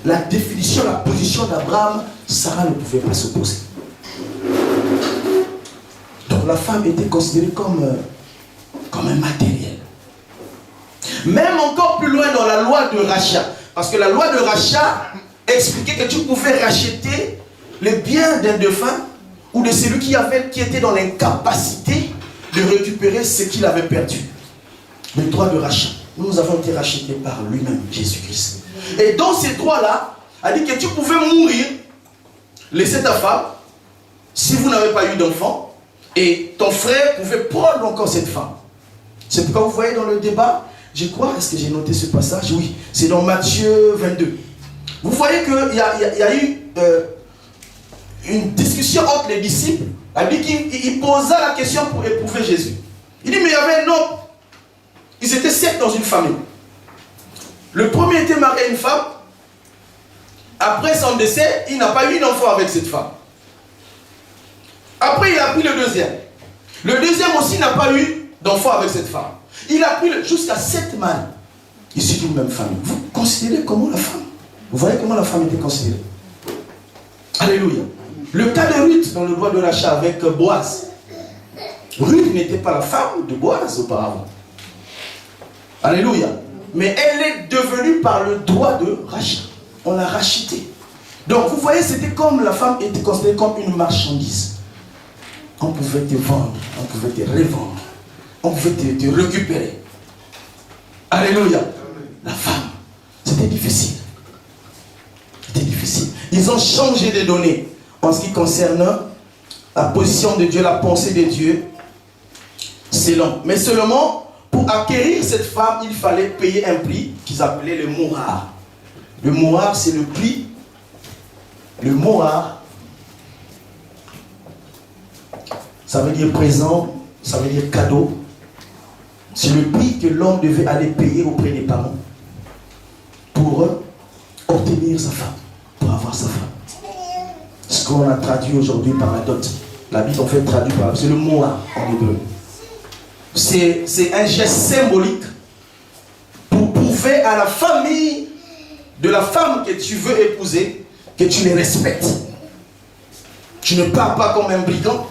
la définition, la position d'Abraham, Sarah ne pouvait pas s'opposer. Donc la femme était considérée comme un matériel. Même encore plus loin dans la loi de rachat. Parce que la loi de rachat expliquait que tu pouvais racheter les biens d'un défunt ou de celui qui était dans l'incapacité de récupérer ce qu'il avait perdu. Le droit de rachat. Nous avons été rachetés par lui-même, Jésus-Christ. Et dans ces droits-là, a dit que tu pouvais mourir, laisser ta femme, si vous n'avez pas eu d'enfant, et ton frère pouvait prendre encore cette femme. C'est pourquoi vous voyez dans le débat, je crois, est-ce que j'ai noté ce passage? Oui, c'est dans Matthieu 22. Vous voyez qu'il y a eu une discussion entre les disciples. Il dit qu'il posa la question pour éprouver Jésus. Il dit, mais il y avait un homme. Ils étaient 7 dans une famille. Le premier était marié à une femme. Après son décès, il n'a pas eu d'enfant avec cette femme. Après, il a pris le deuxième. Le deuxième aussi n'a pas eu d'enfant avec cette femme. Il a pris jusqu'à 7 mâles issus d'une même famille. Vous considérez comment la femme? Vous voyez comment la femme était considérée? Alléluia. Le cas de Ruth dans le droit de rachat avec Boaz. Ruth n'était pas la femme de Boaz auparavant. Alléluia. Mais elle est devenue par le droit de rachat. On l'a rachetée. Donc vous voyez, c'était comme la femme était considérée comme une marchandise. On pouvait te vendre, on pouvait te revendre, on pouvait te récupérer. Alléluia. La femme, c'était difficile. C'était difficile. Ils ont changé de données en ce qui concerne la position de Dieu, la pensée de Dieu. C'est long. Mais seulement, pour acquérir cette femme, il fallait payer un prix qu'ils appelaient le mohar. Le mohar, c'est le prix. Le mohar, ça veut dire présent, ça veut dire cadeau. C'est le prix que l'homme devait aller payer auprès des parents pour obtenir sa femme, pour avoir sa femme. Ce qu'on a traduit aujourd'hui par la dot. La Bible en fait traduit par, c'est le mohar en hébreu. C'est un geste symbolique pour prouver à la famille de la femme que tu veux épouser que tu les respectes. Tu ne pars pas comme un brigand,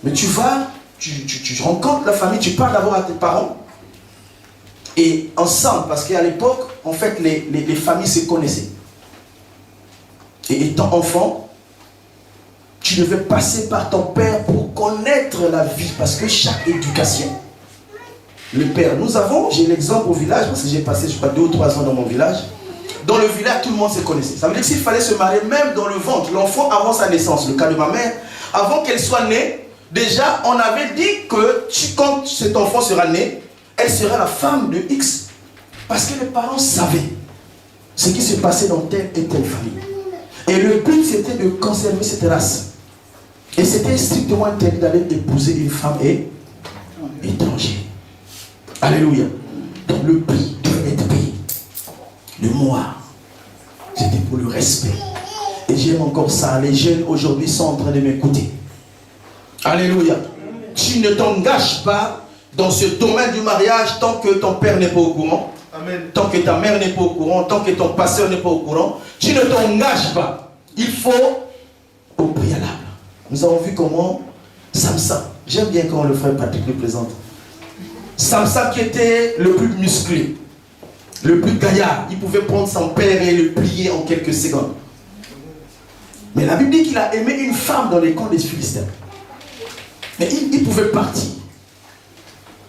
mais tu vas, tu rencontres la famille, tu parles d'abord à tes parents et ensemble, parce qu'à l'époque, en fait, les familles se connaissaient. Et étant enfant, tu devais passer par ton père pour connaître la vie, parce que chaque éducation, le père, nous avons, j'ai l'exemple au village, parce que j'ai passé, je crois, 2 ou 3 ans dans mon village. Dans le village, tout le monde se connaissait. Ça veut dire que s'il fallait se marier, même dans le ventre, l'enfant avant sa naissance, le cas de ma mère, avant qu'elle soit née, déjà, on avait dit que quand cet enfant sera né, elle sera la femme de X. Parce que les parents savaient ce qui se passait dans telle et telle famille. Et le but, c'était de conserver cette race. Et c'était strictement interdit d'aller épouser une femme étrangère. Alléluia. Donc le prix devait être payé. Le moi, c'était pour le respect. Et j'aime encore ça. Les jeunes aujourd'hui sont en train de m'écouter. Alléluia. Tu ne t'engages pas dans ce domaine du mariage tant que ton père n'est pas au courant. Amen. Tant que ta mère n'est pas au courant. Tant que ton pasteur n'est pas au courant. Tu ne t'engages pas. Il faut au préalable. Nous avons vu comment Samson, j'aime bien quand le frère Patrick le présente. Samson qui était le plus musclé, le plus gaillard, il pouvait prendre son père et le plier en quelques secondes. Mais la Bible dit qu'il a aimé une femme dans les camps des Philistins. Mais il pouvait partir.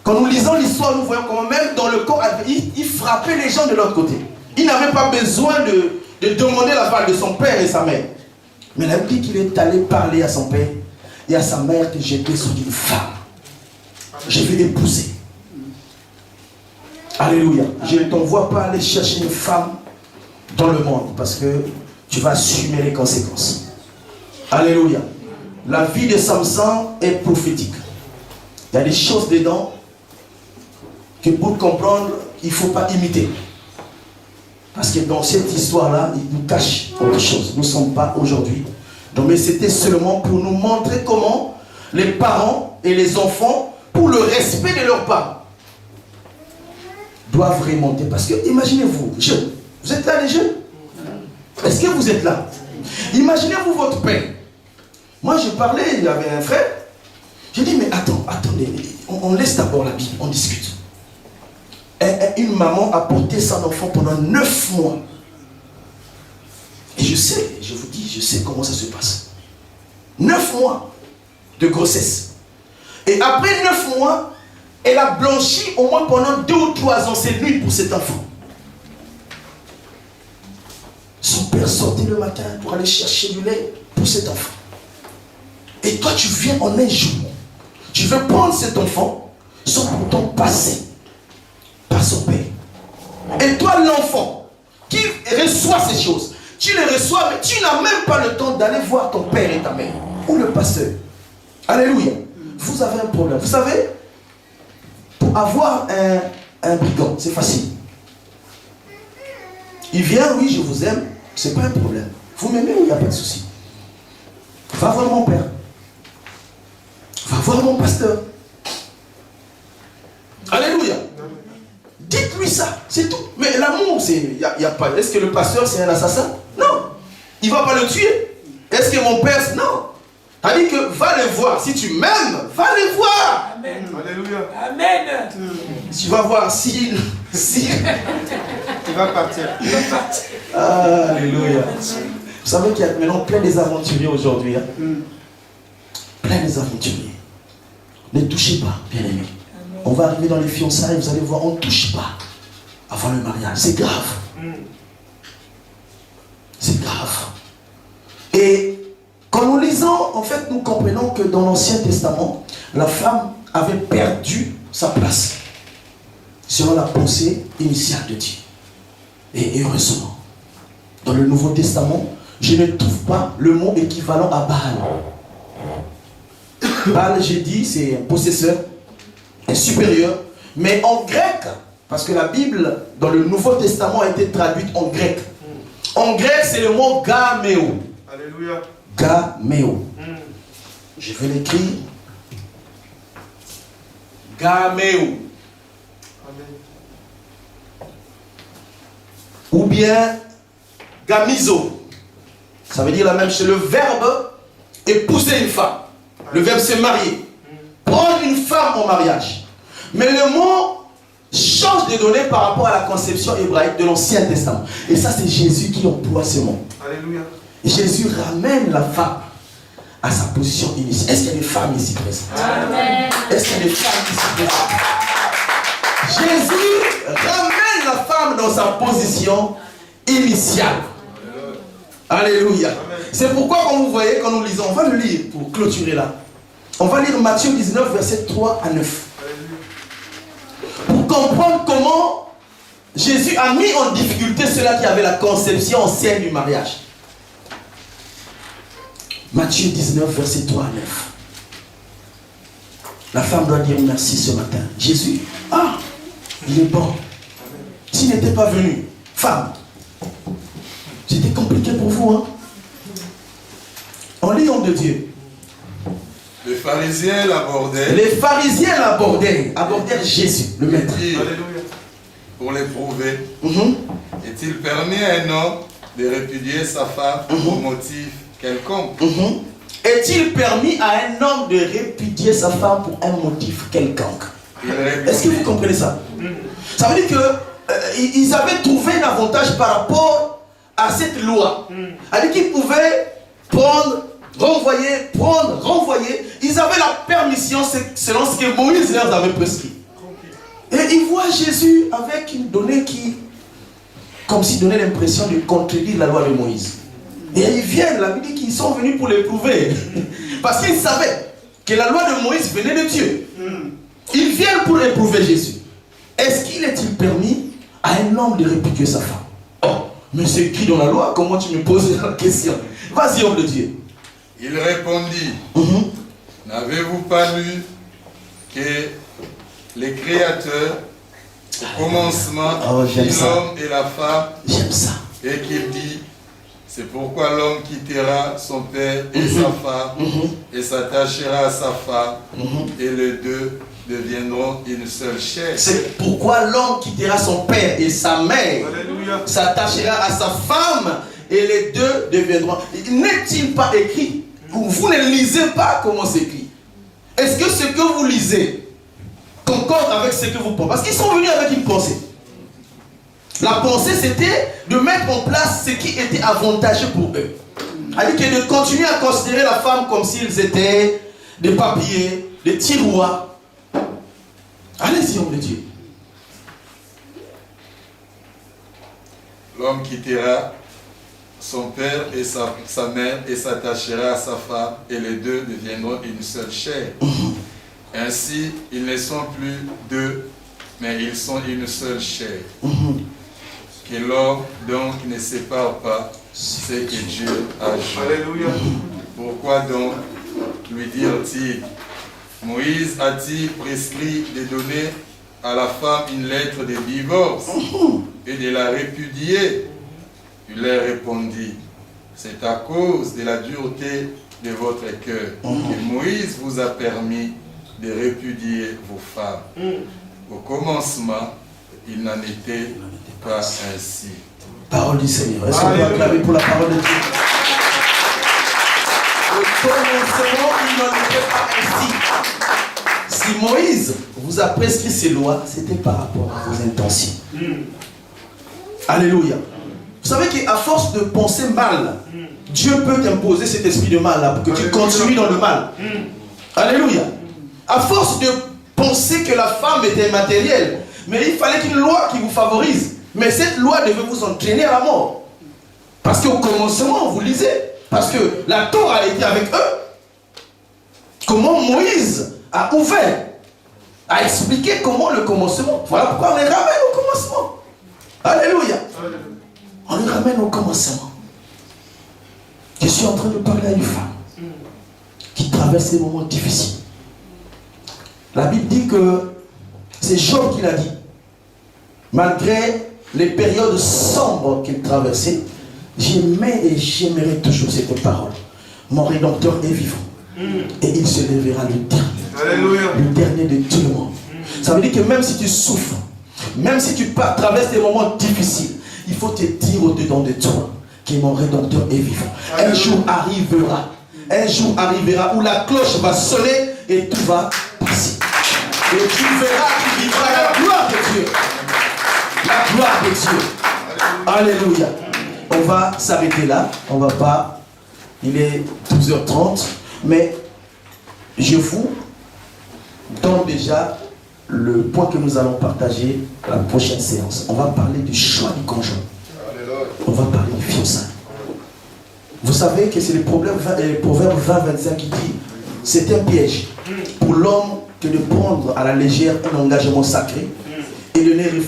Quand nous lisons l'histoire, nous voyons comment même dans le camp, il frappait les gens de l'autre côté. Il n'avait pas besoin de demander la part de son père et sa mère. Mais la Bible dit qu'il est allé parler à son père et à sa mère que j'étais sous une femme. Je vais l'épouser. Alléluia. Je ne t'envoie pas aller chercher une femme dans le monde parce que tu vas assumer les conséquences. Alléluia. La vie de Samson est prophétique. Il y a des choses dedans que pour comprendre, il ne faut pas imiter. Parce que dans cette histoire-là, il nous cache autre chose. Nous ne sommes pas aujourd'hui. Donc, mais c'était seulement pour nous montrer comment les parents et les enfants, pour le respect de leurs parents, doivent remonter. Parce que, imaginez-vous, jeunes, vous êtes là les jeunes? Est-ce que vous êtes là? Imaginez-vous votre père. Moi, je parlais, il y avait un frère. J'ai dit, mais attendez, on laisse d'abord la Bible, on discute. Une maman a porté son enfant pendant 9 mois. Et je vous dis, je sais comment ça se passe. 9 mois de grossesse. Et après 9 mois, elle a blanchi au moins pendant 2 ou 3 ans ses nuits pour cet enfant. Son père sortait le matin pour aller chercher du lait pour cet enfant. Et toi, tu viens en un jour. Tu veux prendre cet enfant sans pourtant passer par son père. Et toi, l'enfant, qui reçoit ces choses, tu les reçois, mais tu n'as même pas le temps d'aller voir ton père et ta mère. Ou le pasteur. Alléluia. Vous avez un problème. Vous savez, pour avoir un brigand, c'est facile. Il vient, oui, je vous aime, c'est pas un problème. Vous m'aimez ou il n'y a pas de souci. Va voir mon père. Va voir mon pasteur. Alléluia. Dites-lui ça, c'est tout. Mais l'amour, c'est, y a pas. Est-ce que le pasteur c'est un assassin? Non. Il ne va pas le tuer. Est-ce que mon père, non. Ça dit que va les voir. Si tu m'aimes, va les voir. Amen. Alléluia. Amen. Tu vas voir si. Il va partir. Alléluia. Vous savez qu'il y a maintenant plein des aventuriers aujourd'hui. Hein? Plein des aventuriers. Ne touchez pas, bien aimé. On va arriver dans les fiançailles, vous allez voir, on ne touche pas avant le mariage. C'est grave. C'est grave. Et quand nous lisons, en fait, nous comprenons que dans l'Ancien Testament, la femme avait perdu sa place selon la pensée initiale de Dieu. Et heureusement, dans le Nouveau Testament, je ne trouve pas le mot équivalent à Baal. Baal, j'ai dit, c'est un possesseur, un supérieur, mais en grec, parce que la Bible, dans le Nouveau Testament, a été traduite en grec. En grec, c'est le mot gaméo. Alléluia. Gaméo. Je vais l'écrire. Gaméo. Ou bien gamizo. Ça veut dire la même chose. Le verbe épouser une femme. Le verbe c'est marier. Prendre une femme en mariage. Mais le mot change de données par rapport à la conception hébraïque de l'Ancien Testament. Et ça, c'est Jésus qui emploie ce mot. Alléluia. Jésus ramène la femme à sa position initiale. Est-ce qu'il y a des femmes ici présentes? Amen. Est-ce qu'il y a des femmes ici présentes? Jésus ramène la femme dans sa position initiale. Alléluia. C'est pourquoi quand vous voyez, quand nous lisons, on va le lire pour clôturer là. On va lire Matthieu 19, versets 3 à 9. Pour comprendre comment Jésus a mis en difficulté ceux-là qui avaient la conception ancienne du mariage. Matthieu 19, verset 3 à 9. La femme doit dire merci ce matin. Jésus, il est bon. S'il n'était pas venu, femme, c'était compliqué pour vous, hein? En lit, homme de Dieu. Les pharisiens l'abordaient. Les pharisiens l'abordèrent Jésus, le maître. Alléluia. Pour l'éprouver. Est-il permis à un homme de répudier sa femme pour motif quelconque? Est-il permis à un homme de répudier sa femme pour un motif quelconque? Est-ce que vous comprenez ça? Ça veut dire qu'ils avaient trouvé un avantage par rapport à cette loi. C'est-à-dire qu'ils pouvaient prendre, renvoyer, prendre, renvoyer. Ils avaient la permission selon ce que Moïse leur avait prescrit. Et ils voient Jésus avec une donnée qui, comme s'il donnait l'impression de contredire la loi de Moïse. Et ils viennent, la Bible dit qu'ils sont venus pour l'éprouver. Parce qu'ils savaient que la loi de Moïse venait de Dieu. Ils viennent pour éprouver Jésus. Est-ce qu'il est-il permis à un homme de répudier sa femme? Oh, mais c'est écrit dans la loi, comment tu me poses la question? Vas-y, homme de Dieu. Il répondit, n'avez-vous pas lu que les créateurs, au commencement, fit l'homme et la femme, et qu'il dit, c'est pourquoi l'homme quittera son père et sa femme, et s'attachera à sa femme, et les deux deviendront une seule chair. C'est pourquoi l'homme quittera son père et sa mère, s'attachera à sa femme, et les deux deviendront. N'est-il pas écrit? Vous ne lisez pas comment c'est écrit. Est-ce que ce que vous lisez concorde avec ce que vous pensez? Parce qu'ils sont venus avec une pensée. La pensée, c'était de mettre en place ce qui était avantageux pour eux. C'est-à-dire que de continuer à considérer la femme comme s'ils étaient des papiers, des tiroirs. Allez-y, homme de Dieu. L'homme quittera son père et sa mère et s'attachera à sa femme, et les deux deviendront une seule chair. Ainsi, ils ne sont plus deux, mais ils sont une seule chair. Que l'homme donc ne sépare pas ce que Dieu a joint. Alléluia. Pourquoi donc lui dire-t-il, Moïse a-t-il prescrit de donner à la femme une lettre de divorce et de la répudier? Il leur répondit, c'est à cause de la dureté de votre cœur que Moïse vous a permis de répudier vos femmes. Au commencement, il n'en était pas ainsi. Parole du Seigneur. Est-ce qu'on peut acclamer pour la parole de Dieu? Au commencement, il n'en était pas ainsi. Si Moïse vous a prescrit ces lois, c'était par rapport à vos intentions. Alléluia. Vous savez qu'à force de penser mal, Dieu peut t'imposer cet esprit de mal là pour que tu continues dans le mal. Alléluia. À force de penser que la femme était matérielle, mais il fallait une loi qui vous favorise. Mais cette loi devait vous entraîner à la mort. Parce qu'au commencement, vous lisez, parce que la Torah était avec eux. Comment Moïse a ouvert, a expliqué comment le commencement. Voilà pourquoi on les ramène au commencement. Alléluia. On les ramène au commencement. Je suis en train de parler à une femme qui traverse des moments difficiles. La Bible dit que c'est Job qui l'a dit. Malgré les périodes sombres qu'il traversait, j'aimais et j'aimerais toujours cette parole. Mon Rédempteur est vivant. Et il se lèvera le dernier. Alléluia. Le dernier de tout le monde. Ça veut dire que même si tu souffres, même si tu traverses des moments difficiles, il faut te dire au-dedans de toi que mon Rédempteur est vivant. Un jour arrivera où la cloche va sonner et tout va passer. Et tu verras, tu vivras la gloire de Dieu. La gloire de Dieu. Alléluia. On va s'arrêter là. On va pas. Il est 12h30. Mais je vous donne déjà le point que nous allons partager à la prochaine séance. On va parler du choix du conjoint. On va parler du fiançailles. Vous savez que c'est le proverbe 20-25 qui dit c'est un piège pour l'homme que de prendre à la légère un engagement sacré et de ne